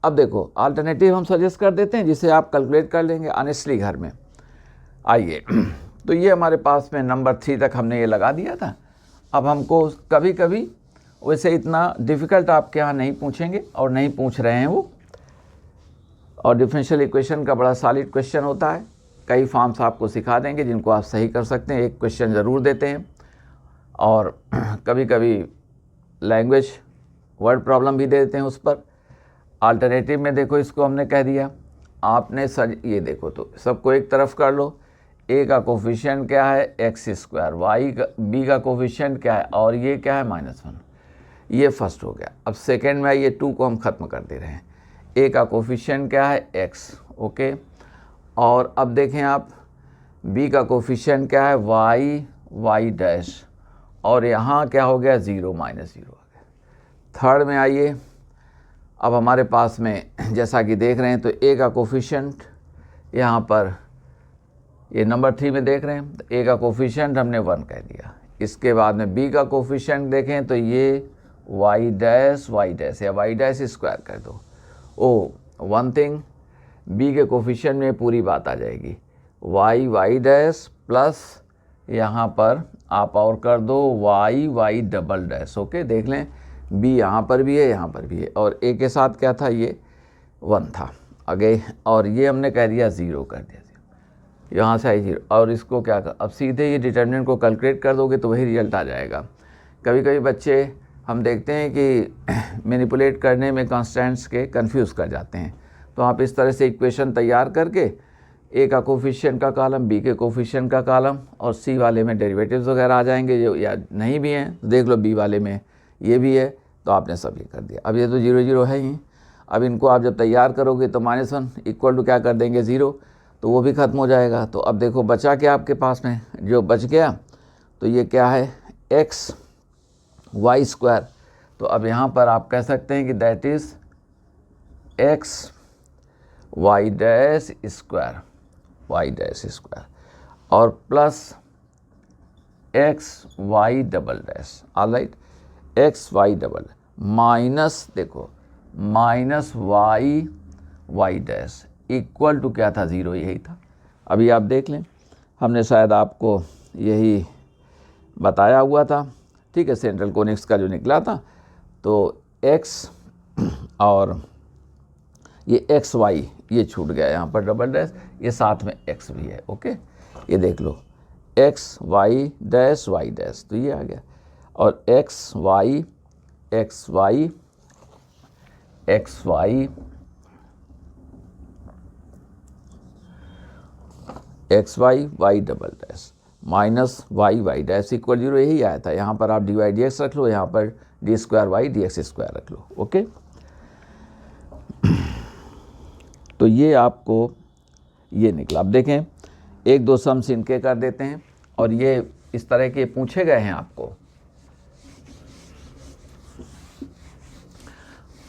अब देखो अल्टरनेटिव हम सजेस्ट कर देते हैं जिसे आप कैलकुलेट कर लेंगे ऑनेस्टली घर में। आइए, तो ये हमारे पास में नंबर 3 तक हमने ये लगा दिया था। अब हमको कभी कभी वैसे इतना डिफ़िकल्ट आपके यहाँ नहीं पूछेंगे और नहीं पूछ रहे हैं वो, और डिफरेंशियल इक्वेशन का बड़ा सॉलिड क्वेश्चन होता है, कई फॉर्म्स आपको सिखा देंगे जिनको आप सही कर सकते हैं, एक क्वेश्चन ज़रूर देते हैं, और कभी कभी लैंग्वेज वर्ड प्रॉब्लम भी दे देते हैं उस पर। अल्टरनेटिव में देखो, इसको हमने कह दिया, आपने सर ये देखो तो सबको एक तरफ कर लो, ए का कोफिशिएंट क्या है एक्स स्क्वायर, वाई का बी का कोफिशिएंट क्या है, और ये क्या है -1, ये फर्स्ट हो गया। अब सेकेंड में ये 2 को हम ख़त्म कर दे रहे हैं, ए का कोफिशिएंट क्या है एक्स, ओके, और अब देखें आप बी का कोफिशिएंट क्या है वाई डैश, और यहाँ क्या हो गया 0 -0 आ गया। थर्ड में आइए, अब हमारे पास में जैसा कि देख रहे हैं तो ए का कोफिशिएंट यहाँ पर ये नंबर 3 में देख रहे हैं, तो ए का कोफिशिएंट हमने 1 कह दिया। इसके बाद में बी का कोफिशिएंट देखें तो ये वाई डैश या वाई डैश स्क्वायर कर दो। ओ वन थिंग, बी के कोफिशिएंट में पूरी बात आ जाएगी, वाई डैश प्लस यहाँ पर आप और कर दो वाई डबल डैश, ओके, देख लें बी यहाँ पर भी है यहाँ पर भी है, और ए के साथ क्या था ये 1 था आगे, और ये हमने कह दिया 0 कर दिया, यहाँ से आई 0, और इसको क्या कर, अब सीधे ये डिटर्मिनेंट को कैलकुलेट कर दोगे तो वही रिजल्ट आ जाएगा। कभी कभी बच्चे हम देखते हैं कि मैनिपुलेट करने में कांस्टेंट्स के कंफ्यूज कर जाते हैं, तो आप इस तरह से इक्वेशन तैयार करके ए का कोफिशिएंट का कॉलम, बी के कोफिशिएंट का कॉलम, और सी वाले में डेरिवेटिव्स वगैरह आ जाएंगे, जो या नहीं भी हैं तो देख लो बी वाले में ये भी है, तो आपने सब ये कर दिया। अब ये तो 0 0 है ही, अब इनको आप जब तैयार करोगे तो -1 इक्वल टू क्या कर देंगे 0, तो वो भी ख़त्म हो जाएगा। तो अब देखो बचा क्या आपके पास में, जो बच गया तो ये क्या है एक्स वाई स्क्वायर, तो अब यहाँ पर आप कह सकते हैं कि that is x y dash square और plus x y double dash, alright, x y double minus, देखो minus y dash equal to क्या था 0, यही था। अभी आप देख लें, हमने शायद आपको यही बताया हुआ था, ठीक है, सेंट्रल कोनिक्स का जो निकला था, तो x और ये एक्स वाई ये छूट गया यहाँ पर डबल डैश, ये साथ में x भी है, ओके, ये देख लो एक्स वाई डैश तो ये आ गया, और x y y double dash minus y dash equal 0, यही आया था। यहाँ पर आप डी वाई डी एक्स रख लो, यहाँ पर d square y d x square रख लो, ओके। तो ये आपको ये निकला। अब देखें 1-2 सम्स इनके कर देते हैं, और ये इस तरह के पूछे गए हैं आपको।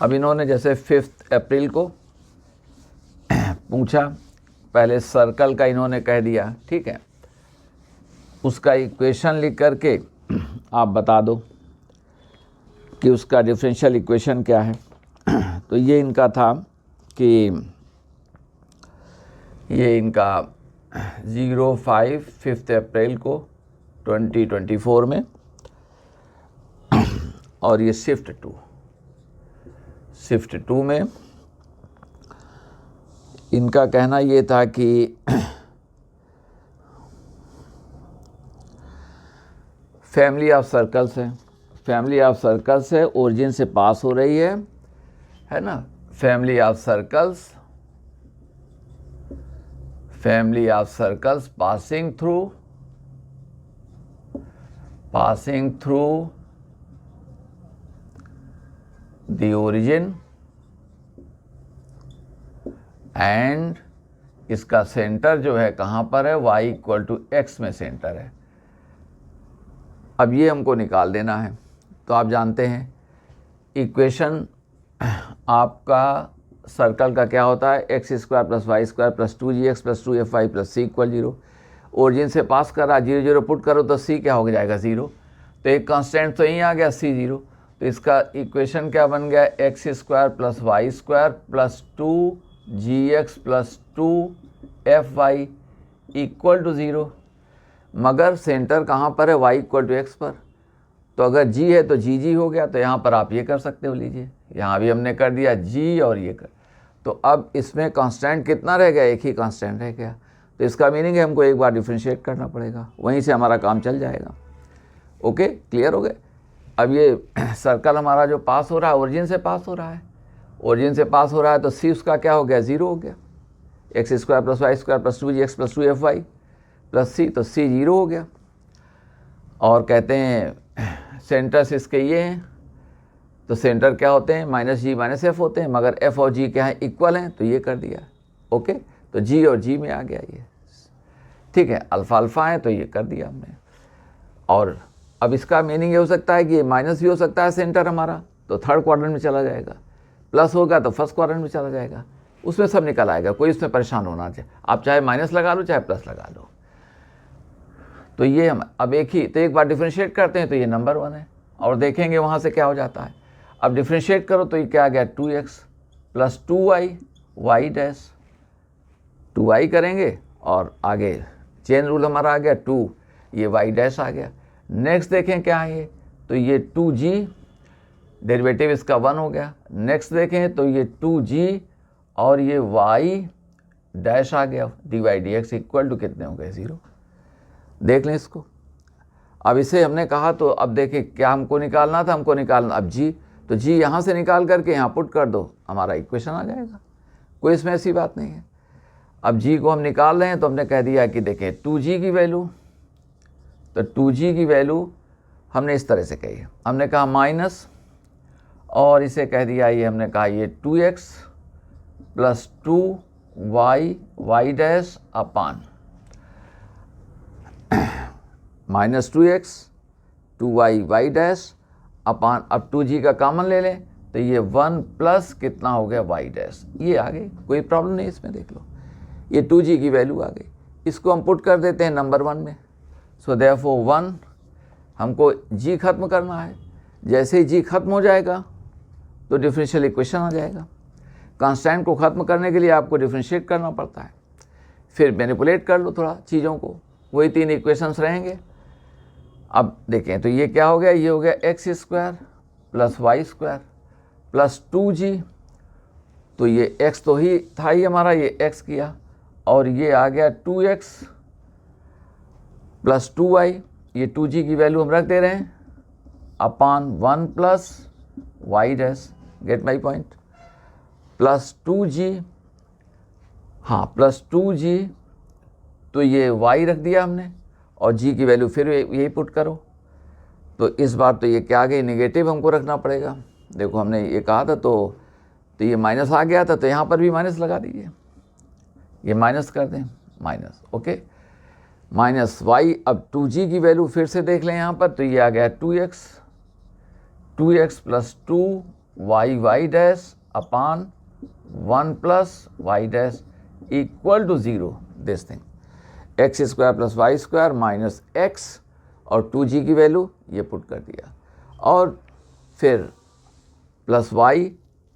अब इन्होंने जैसे 5 अप्रैल को पूछा, पहले सर्कल का इन्होंने कह दिया, ठीक है, उसका इक्वेशन लिख करके आप बता दो कि उसका डिफरेंशियल इक्वेशन क्या है। तो ये इनका था कि ये इनका 05 5 अप्रैल को 2024 में, और ये शिफ्ट टू में इनका कहना ये था कि फैमिली ऑफ सर्कल्स है, फैमिली ऑफ सर्कल्स है, ओरिजिन से पास हो रही है ना, family of circles passing through the origin, and इसका सेंटर जो है कहाँ पर है, y = x में सेंटर है। अब ये हमको निकाल देना है। तो आप जानते हैं इक्वेशन आपका सर्कल का क्या होता है, x² + y² + 2gx + 2fy + c = 0। Origin से पास कर रहा, 0 0 पुट करो तो c क्या हो जाएगा, 0। तो एक कांस्टेंट तो यहीं आ गया, c 0। तो इसका इक्वेशन क्या बन गया, x² + y² + 2gx + 2fy = 0। मगर सेंटर कहाँ पर है, y = x पर। तो अगर g है तो g हो गया। तो यहाँ पर आप ये कर सकते हो, लीजिए यहाँ भी हमने कर दिया g और ये कर। तो अब इसमें कांस्टेंट कितना रह गया, एक ही कांस्टेंट रह गया। तो इसका मीनिंग है हमको एक बार डिफ्रेंशिएट करना पड़ेगा, वहीं से हमारा काम चल जाएगा। ओके, क्लियर हो गए। अब ये सर्कल हमारा जो पास हो रहा है, ओरिजिन से पास हो रहा है, ओरिजिन से पास हो रहा है, तो सी उसका क्या हो गया, 0 हो गया। x² + y² + 2gx + 2fy + c, तो c 0 हो गया। और कहते हैं सेंटर्स इसके ये हैं, तो सेंटर क्या होते हैं, -g - f होते हैं, मगर f और g क्या है, इक्वल हैं, तो ये कर दिया। ओके, तो g और g में आ गया ये, ठीक है। अल्फ़ा है तो ये कर दिया हमने। और अब इसका मीनिंग ये हो सकता है कि ये माइनस भी हो सकता है सेंटर हमारा, तो थर्ड क्वाड्रेंट में चला जाएगा, प्लस होगा तो फर्स्ट क्वाड्रेंट में चला जाएगा, उसमें सब निकल आएगा, कोई इसमें परेशान होना चाहिए। आप चाहे माइनस लगा लो चाहे प्लस लगा लो। तो ये हम अब एक बार डिफ्रेंशिएट करते हैं तो ये नंबर 1 है, और देखेंगे वहाँ से क्या हो जाता है। अब डिफ्रेंशिएट करो तो ये क्या आ गया, 2x + 2y y' 2y करेंगे और आगे चेन रूल हमारा आ गया 2, ये y' आ गया। नेक्स्ट देखें क्या है ये, तो ये 2g, डेरिवेटिव इसका 1 हो गया। नेक्स्ट देखें तो ये 2g और ये y' आ गया, dy/dx = कितने हो गए, 0। देख लें इसको। अब इसे हमने कहा, तो अब देखें क्या हमको निकालना था, हमको निकालना अब g, तो g यहाँ से निकाल करके यहाँ पुट कर दो, हमारा इक्वेशन आ जाएगा, कोई इसमें ऐसी बात नहीं है। अब g को हम निकाल रहे हैं, तो हमने कह दिया कि देखें 2g की वैल्यू, तो 2g की वैल्यू हमने इस तरह से कही, हमने कहा माइनस, और इसे कह दिया ये, हमने कहा ये 2x + 2y y' अपान -2x 2y y' अपान, अब 2g का कॉमन ले लें तो ये 1 प्लस कितना हो गया, y', ये आ गई, कोई प्रॉब्लम नहीं इसमें, देख लो ये 2g की वैल्यू आ गई। इसको हम पुट कर देते हैं नंबर 1 में। सो देयरफॉर 1, हमको g खत्म करना है। जैसे ही g खत्म हो जाएगा तो डिफरेंशियल इक्वेशन आ जाएगा। कांस्टेंट को ख़त्म करने के लिए आपको डिफरेंशिएट करना पड़ता है, फिर मैनिपुलेट कर लो थोड़ा चीज़ों को, वही 3 इक्वेशंस रहेंगे। अब देखें तो ये क्या हो गया, ये हो गया x² + y² + 2g, तो ये x तो ही था ही हमारा, ये x किया, और ये आ गया 2x + 2y, ये 2g की वैल्यू हम रख दे रहे हैं, अपान 1 + y', gate my point, + 2g, हाँ + 2g, तो ये y रख दिया हमने, और g की वैल्यू फिर यही पुट करो। तो इस बार तो ये क्या आ गई, नेगेटिव हमको रखना पड़ेगा। देखो हमने ये कहा था, तो ये माइनस आ गया था, तो यहाँ पर भी माइनस लगा दीजिए, ये माइनस कर दें, माइनस, ओके, -y। अब 2g की वैल्यू फिर से देख लें यहाँ पर, तो ये आ गया 2x + 2y y' upon 1 + y' = 0, this thing, x² + y² - x, और 2g की वैल्यू ये पुट कर दिया, और फिर +y,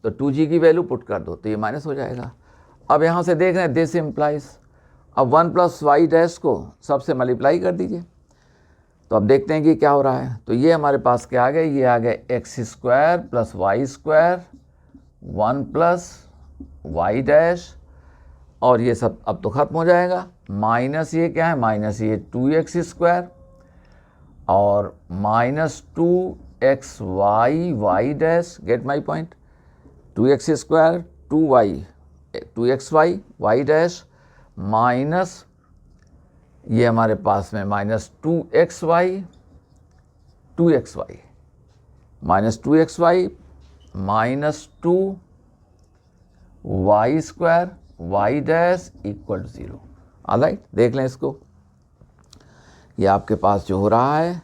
तो 2g की वैल्यू पुट कर दो, तो ये माइनस हो जाएगा। अब यहाँ से देख रहे हैं, दिस इम्प्लाइज अब 1 प्लस वाई डैश को सबसे मल्टीप्लाई कर दीजिए, तो अब देखते हैं कि क्या हो रहा है। तो ये हमारे पास क्या आ गया, ये आ गया x square plus y square 1 plus y dash, और ये सब अब तो खत्म हो जाएगा। माइनस ये क्या है, माइनस ये 2x स्क्वायर और minus 2x y dash, get my point, 2x square 2x y dash minus ये हमारे पास में minus 2x y minus 2x y minus 2 y square y dash equal to 0। Alright, देख लें इसको, ये आपके पास जो हो रहा है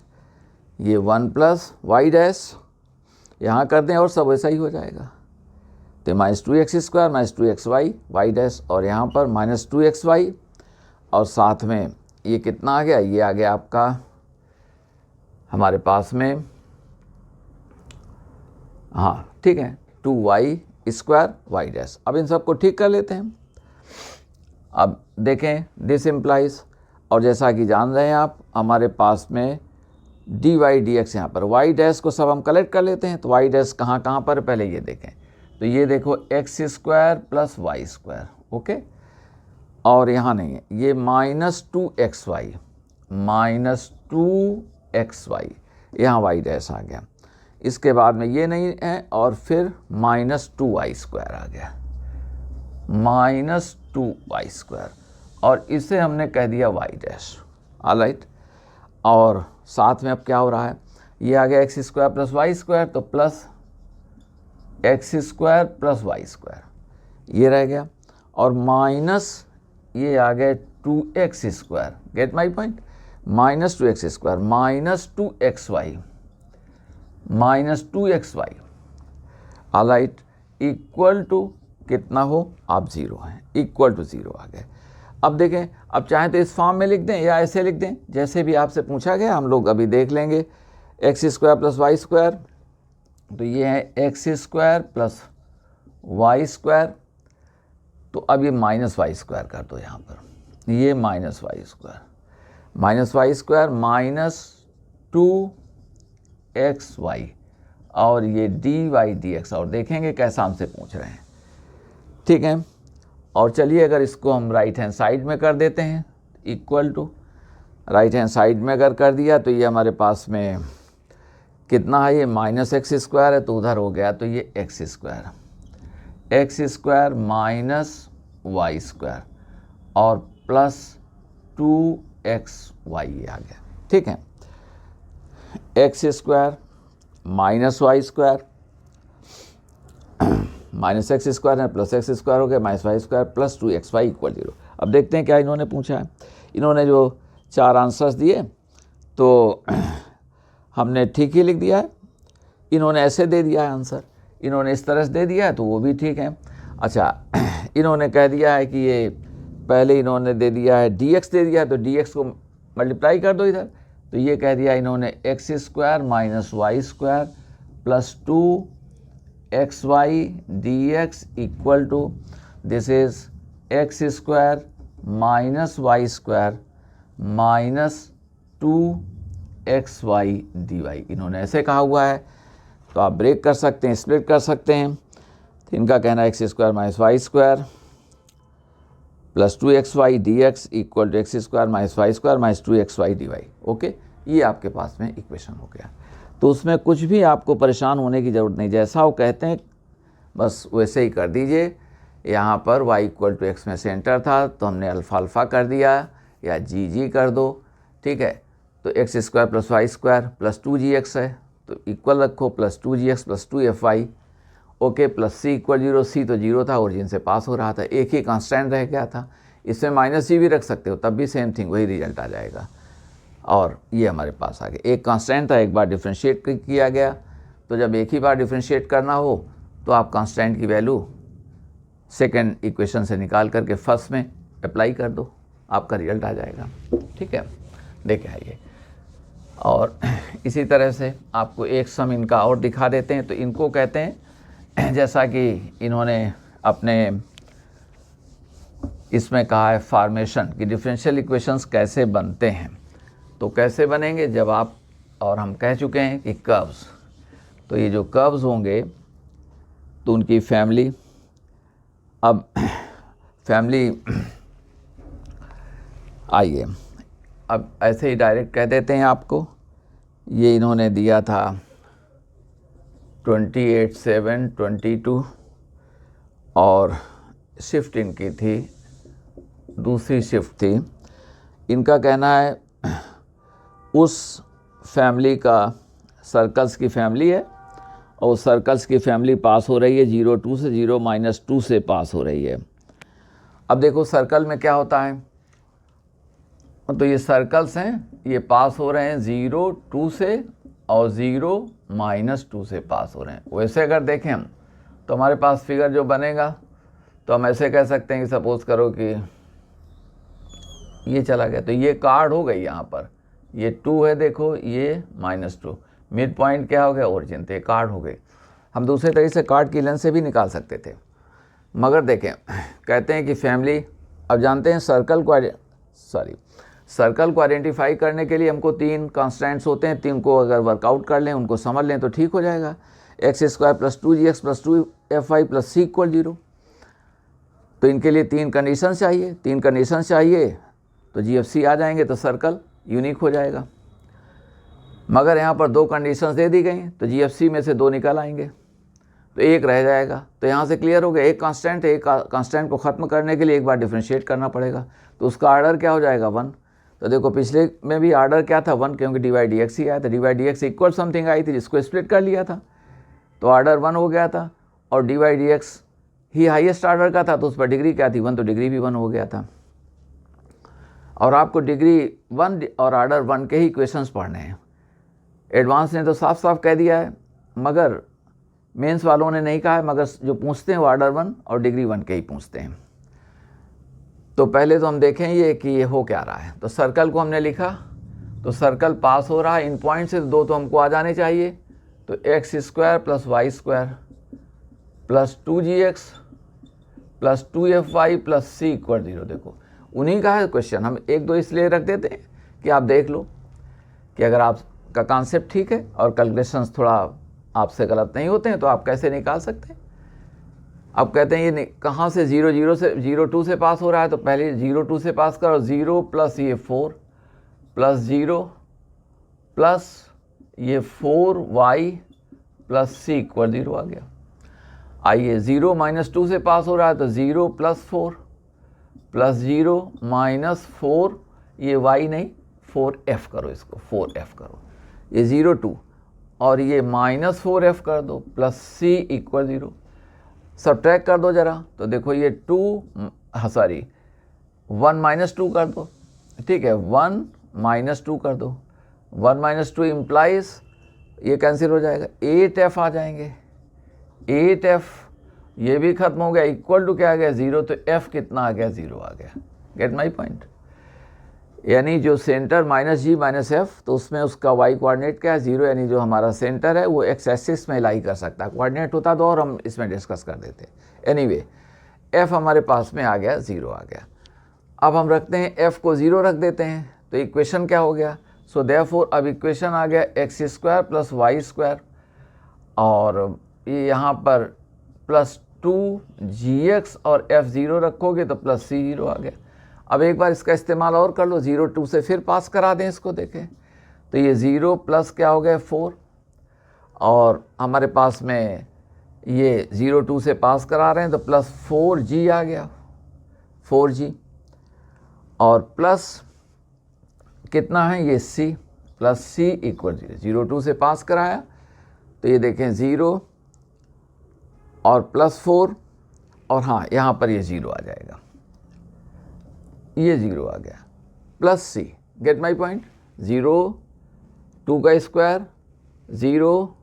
ये 1 प्लस वाई डैश यहाँ कर दें और सब वैसा ही हो जाएगा। तो minus 2x square minus 2x y dash, और यहाँ पर माइनस 2x वाई, और साथ में ये कितना आ गया, ये आ गया आपका हमारे पास में, हाँ ठीक है, 2y स्क्वायर वाई डैश। अब इन सबको ठीक कर लेते हैं। अब देखें दिस इम्प्लाइज, और जैसा कि जान रहे हैं आप, हमारे पास में dy dx यहाँ पर, y डैश को सब हम कलेक्ट कर लेते हैं। तो y डैश कहाँ कहाँ पर, पहले ये देखें, तो ये देखो x square plus y square, okay, और यहाँ नहीं है, ये माइनस 2xy यहाँ y डैश आ गया। इसके बाद में ये नहीं है, और फिर माइनस 2y स्क्वायर आ गया, माइनस 2y स्क्वायर, और इसे हमने कह दिया y डैश। ऑलराइट, और साथ में अब क्या हो रहा है, ये आ गया x square plus y square, तो plus x square plus y square ये रह गया, और माइनस ये आ गया 2x square, get my point, minus 2x square minus 2xy alright, equal to कितना हो, आप 0 हैं, इक्वल टू 0 आ गए। अब देखें, अब चाहें तो इस फॉर्म में लिख दें या ऐसे लिख दें, जैसे भी आपसे पूछा गया, हम लोग अभी देख लेंगे। X square plus y square, तो ये है x square plus y square, तो अब ये माइनस वाई स्क्वायर कर दो यहाँ पर, ये minus y square minus 2xy, और ये dy dx, और देखेंगे कैसा हमसे पूछ रहे हैं, ठीक है। और चलिए अगर इसको हम राइट हैंड साइड में कर देते हैं, equal to right hand side में अगर कर दिया, तो ये हमारे पास में कितना है, ये माइनस एक्स स्क्वायर है, तो उधर हो गया, तो ये x square minus y square और प्लस 2xy आ गया, ठीक है। X square minus y square minus x square है प्लस एक्स स्क्वायर हो गया, minus y square plus 2xy equal 0। अब देखते हैं क्या इन्होंने पूछा है। इन्होंने जो 4 आंसर्स दिए तो हमने ठीक ही लिख दिया है। इन्होंने ऐसे दे दिया है आंसर, इन्होंने इस तरह से दे दिया है, तो वो भी ठीक है। अच्छा, इन्होंने कह दिया है कि ये पहले इन्होंने दे दिया है dx दे दिया है, तो dx को मल्टीप्लाई कर दो इधर, तो ये कह दिया इन्होंने x square minus y square plus 2xy dx equal to this is x square minus y square minus 2xy dy। इन्होंने ऐसे कहा हुआ है, तो आप ब्रेक कर सकते हैं, स्प्लिट कर सकते हैं। तो इनका कहना है x square minus y square plus 2xy dx equal to x square minus y square minus 2xy dy। Okay, ये आपके पास में इक्वेशन हो गया। तो उसमें कुछ भी आपको परेशान होने की ज़रूरत नहीं, जैसा वो कहते हैं बस वैसे ही कर दीजिए। यहाँ पर y इक्वल टू एक्स में सेंटर था, तो हमने अल्फ़ा कर दिया, या जी कर दो, ठीक है। तो x square plus y square plus 2gx है, तो इक्वल रखो plus 2gx plus 2fy, okay, plus c equal 0। c तो 0 था, ओरिजिन से पास हो रहा था, एक ही कांस्टेंट रह गया था। इसमें माइनस जी भी रख सकते हो, तब भी सेम थिंग, वही रिजल्ट आ जाएगा। और ये हमारे पास आ गया, एक कांस्टेंट था, एक बार डिफ्रेंशिएट किया गया। तो जब एक ही बार डिफ्रेंशिएट करना हो तो आप कांस्टेंट की वैल्यू सेकंड इक्वेशन से निकाल करके फर्स्ट में अप्लाई कर दो, आपका रिजल्ट आ जाएगा, ठीक है। देखे आइए, और इसी तरह से आपको एक सम इनका और दिखा देते हैं। तो इनको कहते हैं, जैसा कि इन्होंने अपने इसमें कहा है फॉर्मेशन कि डिफरेंशियल इक्वेशंस कैसे बनते हैं। तो कैसे बनेंगे, जब आप और हम कह चुके हैं कि कर्व्स, तो ये जो कर्व्स होंगे तो उनकी फैमिली, अब फैमिली आइए अब ऐसे ही डायरेक्ट कह देते हैं आपको। ये इन्होंने दिया था 28, 7, 22 और शिफ्ट इनकी थी, दूसरी शिफ्ट थी। इनका कहना है उस फैमिली का सर्कल्स की फैमिली है और उस सर्कल्स की फैमिली पास हो रही है 0, 2 से 0, -2 से पास हो रही है। अब देखो सर्कल में क्या होता है, तो ये सर्कल्स हैं, ये पास हो रहे हैं 0, 2 से और 0, -2 से पास हो रहे हैं। वैसे अगर देखें हम तो हमारे पास फिगर जो बनेगा तो हम ऐसे कह सकते हैं कि सपोज़ करो कि ये चला गया तो ये कार्ड हो गई, यहाँ पर ये 2 है, देखो ये -2, मिड पॉइंट क्या हो गया, ओरिजिन, तो ये कार्ड हो गई। हम दूसरे तरीके से कार्ड की लेंथ से भी निकाल सकते थे, मगर देखें कहते हैं कि फैमिली, अब जानते हैं सर्कल को आइडेंटिफाई करने के लिए हमको 3 कॉन्स्टेंट्स होते हैं, 3 को अगर वर्कआउट कर लें, उनको समझ लें तो ठीक हो जाएगा। x² + 2gx + 2fy + c = 0। तो इनके लिए 3 कंडीशन चाहिए, 3 कंडीशन चाहिए तो GFC आ जाएंगे तो सर्कल यूनिक हो जाएगा। मगर यहाँ पर 2 कंडीशंस दे दी गई तो GFC में से 2 निकल आएंगे तो 1 रह जाएगा। तो यहाँ से क्लियर हो गया, एक कांस्टेंट है, एक कांस्टेंट को ख़त्म करने के लिए एक बार डिफ्रेंशिएट करना पड़ेगा, तो उसका आर्डर क्या हो जाएगा, 1। तो देखो पिछले में भी आर्डर क्या था, 1, क्योंकि dy/dx ही आया था, dy/dx इक्वल समथिंग आई थी जिसको स्प्लिट कर लिया था तो आर्डर 1 हो गया था, और dy/dx ही हाईएस्ट आर्डर का था तो उस पर डिग्री क्या थी, 1, तो डिग्री भी 1 हो गया था। और आपको डिग्री 1 और आर्डर 1 के ही इक्वेशंस पढ़ने हैं। एडवांस ने तो साफ साफ कह दिया है, मगर मेंस वालों ने नहीं कहा है, मगर जो पूछते हैं वो आर्डर 1 और डिग्री 1 के ही पूछते हैं। तो पहले तो हम देखें ये कि ये हो क्या रहा है। तो सर्कल को हमने लिखा, तो सर्कल पास हो रहा है इन पॉइंट से, 2 तो हमको आ जाने चाहिए, तो x² + y² + 2gx + 2fy + c = 0। देखो उन्हीं का है क्वेश्चन, हम 1, 2 इसलिए रख देते हैं कि आप देख लो कि अगर आपका कॉन्सेप्ट ठीक है और कैलकुलेशंस थोड़ा आपसे गलत नहीं होते हैं तो आप कैसे निकाल सकते हैं। अब कहते हैं ये कहाँ से 0, 0 से 0, 2 से पास हो रहा है, तो पहले 0, 2 से पास करो, 0 + ये 4 + 0 प्लस ये 4y + c = 0 आ गया। आइए 0 - 2 से पास हो रहा है तो 0 + 4 + 0 - 4, ये y नहीं 4f करो, इसको 4f करो, ये 0, 2 और ये -4f कर दो + c = 0। सब्ट्रैक्ट कर दो ज़रा, तो देखो ये 1 - 2 कर दो, ठीक है, 1 - 2 कर दो, 1 - 2 इम्प्लाइज ये कैंसिल हो जाएगा, 8f आ जाएंगे, 8f ये भी खत्म हो गया, इक्वल टू क्या आ गया, 0, तो f कितना आ गया, 0 आ गया। गेट माई पॉइंट, यानी जो सेंटर -g - f, तो उसमें उसका y कोऑर्डिनेट क्या है, 0, यानी जो हमारा सेंटर है वो x एक्सिस में लाई कर सकता है। कोऑर्डिनेट होता तो और हम इसमें डिस्कस कर देते। एनीवे f हमारे पास में आ गया, 0 आ गया। अब हम रखते हैं f को 0 रख देते हैं, तो इक्वेशन क्या हो गया, सो देयरफॉर अब इक्वेशन आ गया x² + y² और ये यहाँ पर +2gx और f 0 रखोगे तो +c 0 आ गया। अब एक बार इसका इस्तेमाल और कर लो, 0, 2 से फिर पास करा दें इसको, देखें तो ये 0 प्लस क्या हो गया 4, और हमारे पास में ये 0, 2 से पास करा रहे हैं तो +4g आ गया, 4g, और प्लस कितना है ये c, +c = 0। 0, 2 से पास कराया तो ये देखें 0 और +4, और हाँ यहाँ पर ये 0 आ जाएगा, ये 0 आ गया, +c। गेट माई पॉइंट, 0, 2 का स्क्वायर 0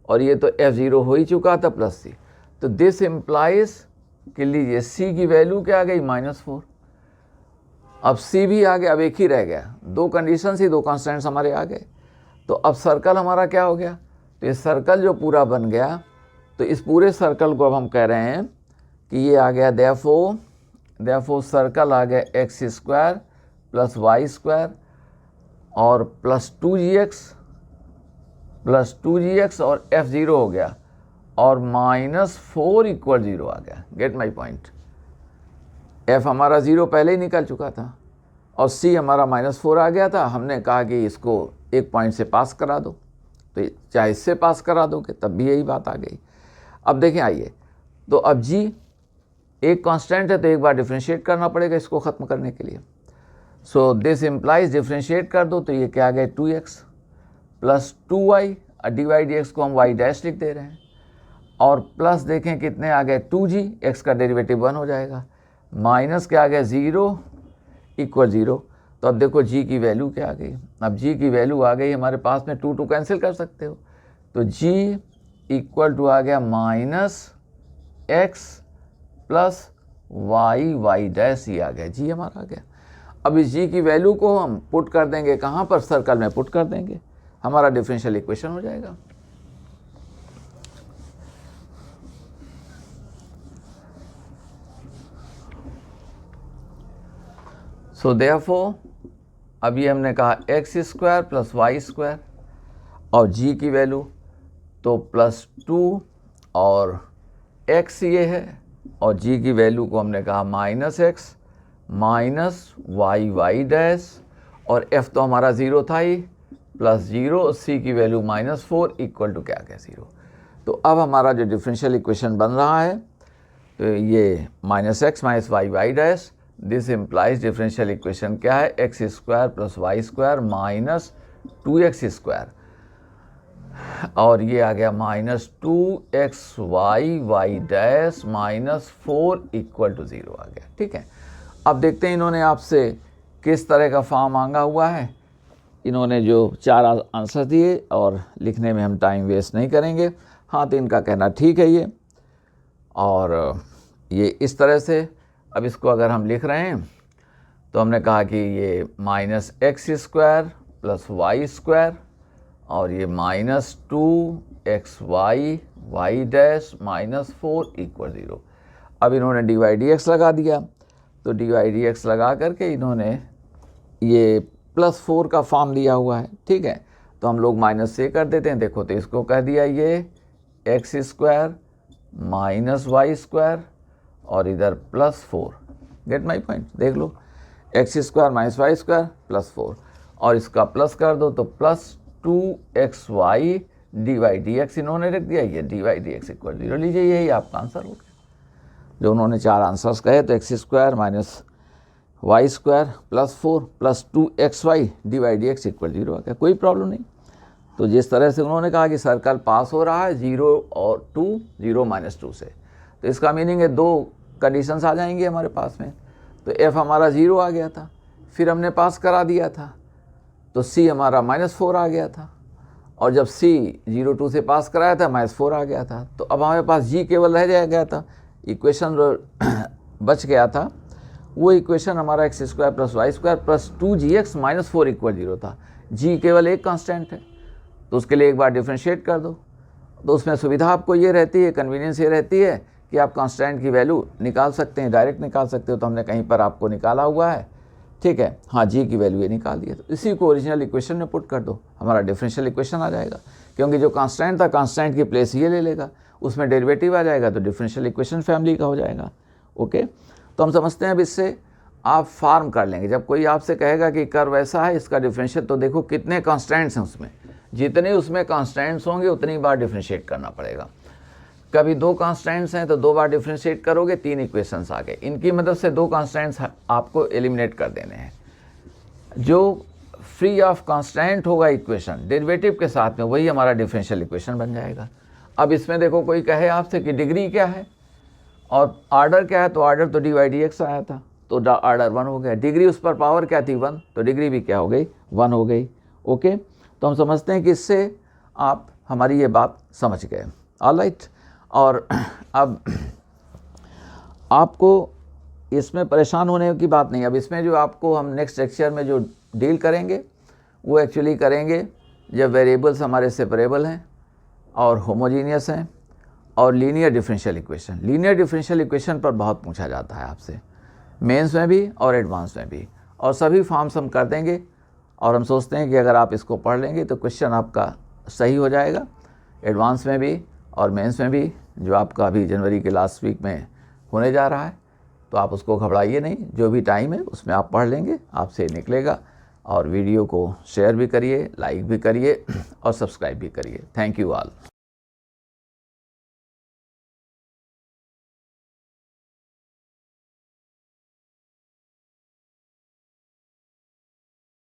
और ये तो f0 हो ही चुका था, +c। तो दिस इम्प्लाइज कि लीजिए c की वैल्यू क्या आ गई, -4। अब c भी आ गया, अब एक ही रह गया, 2 कंडीशंस ही, 2 कॉन्स्टेंट्स हमारे आ गए। तो अब सर्कल हमारा क्या हो गया, तो ये सर्कल जो पूरा बन गया, तो इस पूरे सर्कल को अब हम कह रहे हैं कि ये आ गया देयरफॉर देयरफॉर सर्कल आ गया x square plus y square और प्लस 2gx और f 0 हो गया और -4 इक्वल 0 आ गया। Gate my point. f हमारा 0 पहले ही निकल चुका था और c हमारा -4 आ गया था। हमने कहा कि इसको एक पॉइंट से पास करा दो, तो चाहे इससे पास करा दोगे तब भी यही बात आ गई। अब देखें, आइए, तो अब g एक कांस्टेंट है तो एक बार डिफ्रेंशिएट करना पड़ेगा इसको ख़त्म करने के लिए। सो दिस इम्प्लाइज डिफ्रेंशिएट कर दो तो ये क्या आ गया 2x plus 2y, dy dx को हम y डैश लिख दे रहे हैं और प्लस देखें कितने आ गए 2g, x का डेरिवेटिव 1 हो जाएगा, माइनस क्या आ गया 0 इक्वल 0। तो अब देखो g की वैल्यू क्या आ गई। अब g की वैल्यू आ गई हमारे पास में 2 कैंसिल कर सकते हो, तो g इक्वल टू आ गया -x प्लस y डैश, ये आ गया g हमारा आ गया। अब इस g की वैल्यू को हम पुट कर देंगे कहाँ पर, सर्कल में पुट कर देंगे, हमारा डिफरेंशियल इक्वेशन हो जाएगा। सो देयरफॉर अब ये हमने कहा x square plus y square और g की वैल्यू तो +2 और x ये है और g की वैल्यू को हमने कहा -x माइनस y डैश और f तो हमारा 0 था ही +0 और c की वैल्यू -4 इक्वल टू क्या गया 0। तो अब हमारा जो डिफरेंशियल इक्वेशन बन रहा है तो ये -x minus y dash, this implies differential equation क्या है x square plus y square minus 2x square और ये आ गया -2xy डैश -4 इक्वल टू 0 आ गया। ठीक है, अब देखते हैं इन्होंने आपसे किस तरह का फॉर्म मांगा हुआ है। इन्होंने जो 4 आंसर दिए और लिखने में हम टाइम वेस्ट नहीं करेंगे। हाँ, तो इनका कहना ठीक है ये, और ये इस तरह से। अब इसको अगर हम लिख रहे हैं तो हमने कहा कि ये -x square plus y square और ये -2xy डैश -4 इक्वल 0। अब इन्होंने dy dx लगा दिया, तो dy dx लगा करके इन्होंने ये +4 का फॉर्म दिया हुआ है। ठीक है, तो हम लोग माइनस से कर देते हैं। देखो, तो इसको कह दिया ये x square minus y square और इधर +4। गेट माई पॉइंट, देख लो, x square minus y square +4 और इसका प्लस कर दो तो +2xy dy dx इन्होंने रख दिया, ये dy dx इक्वल 0 लीजिए, यही आपका आंसर हो गया। जो उन्होंने 4 आंसर्स कहे तो x square minus y square +4 plus 2xy dy dx equal 0 आ गया, कोई प्रॉब्लम नहीं। तो जिस तरह से उन्होंने कहा कि सर्कल पास हो रहा है 0 और 2, 0 -2 से, तो इसका मीनिंग है 2 कंडीशंस आ जाएंगी हमारे पास में। तो f हमारा 0 आ गया था, फिर हमने पास करा दिया था तो c हमारा -4 आ गया था, और जब c 0 2 से पास कराया था -4 आ गया था। तो अब हमारे पास g केवल रह गया था, इक्वेशन बच गया था। वो इक्वेशन हमारा x square plus y square plus 2gx -4 equal 0 था। g केवल एक कांस्टेंट है, तो उसके लिए एक बार डिफ्रेंशिएट कर दो। तो उसमें सुविधा आपको ये रहती है, कन्वीनियंस ये रहती है कि आप कांस्टेंट की वैल्यू निकाल सकते हैं, डायरेक्ट निकाल सकते हो। तो हमने कहीं पर आपको निकाला हुआ है, ठीक है, हाँ, g की वैल्यू ये निकाल दी है। तो इसी को ओरिजिनल इक्वेशन में पुट कर दो, हमारा डिफरेंशियल इक्वेशन आ जाएगा। क्योंकि जो कांस्टेंट था, कांस्टेंट की प्लेस ये ले लेगा, उसमें डेरिवेटिव आ जाएगा, तो डिफरेंशियल इक्वेशन फैमिली का हो जाएगा। ओके, तो हम समझते हैं अब इससे आप फार्म कर लेंगे। जब कोई आपसे कहेगा कि कर्व ऐसा है, इसका डिफरेंशियल, तो देखो कितने कांस्टेंट्स हैं उसमें, जितने उसमें कांस्टेंट्स होंगे उतनी बार डिफरेंशिएट करना पड़ेगा। कभी 2 कांस्टेंट्स हैं तो 2 बार डिफरेंशिएट करोगे, 3 इक्वेशंस आ गए। इनकी मदद से 2 कांस्टेंट्स आपको एलिमिनेट कर देने हैं। जो फ्री ऑफ कांस्टेंट होगा इक्वेशन डेरिवेटिव के साथ में, वही हमारा डिफरेंशियल इक्वेशन बन जाएगा। अब इसमें देखो, कोई कहे आपसे कि डिग्री क्या है और आर्डर क्या है, तो आर्डर तो dy dx आया था, तो आर्डर 1 हो गया। डिग्री उस पर पावर क्या थी 1, तो डिग्री भी क्या हो गई 1 हो गई। ओके, तो हम समझते हैं कि इससे आप हमारी ये बात समझ गए। ऑलराइट, और अब आपको इसमें परेशान होने की बात नहीं। अब इसमें जो आपको हम नेक्स्ट लेक्चर में जो डील करेंगे वो एक्चुअली करेंगे जब वेरिएबल्स हमारे सेपरेबल हैं और होमोजीनियस हैं, और linear differential equation. Linear differential equation पर बहुत पूछा जाता है आपसे, मेंस में भी और एडवांस में भी, और सभी फॉर्म्स हम कर देंगे। और हम सोचते हैं कि अगर आप इसको पढ़ लेंगे तो क्वेश्चन आपका सही हो जाएगा, एडवांस में भी और मेंस में भी, जो आपका अभी जनवरी के लास्ट वीक में होने जा रहा है। तो आप उसको घबराइए नहीं, जो भी टाइम है उसमें आप पढ़ लेंगे, आपसे निकलेगा। और वीडियो को शेयर भी करिए, लाइक भी करिए और सब्सक्राइब भी करिए। Thank you all.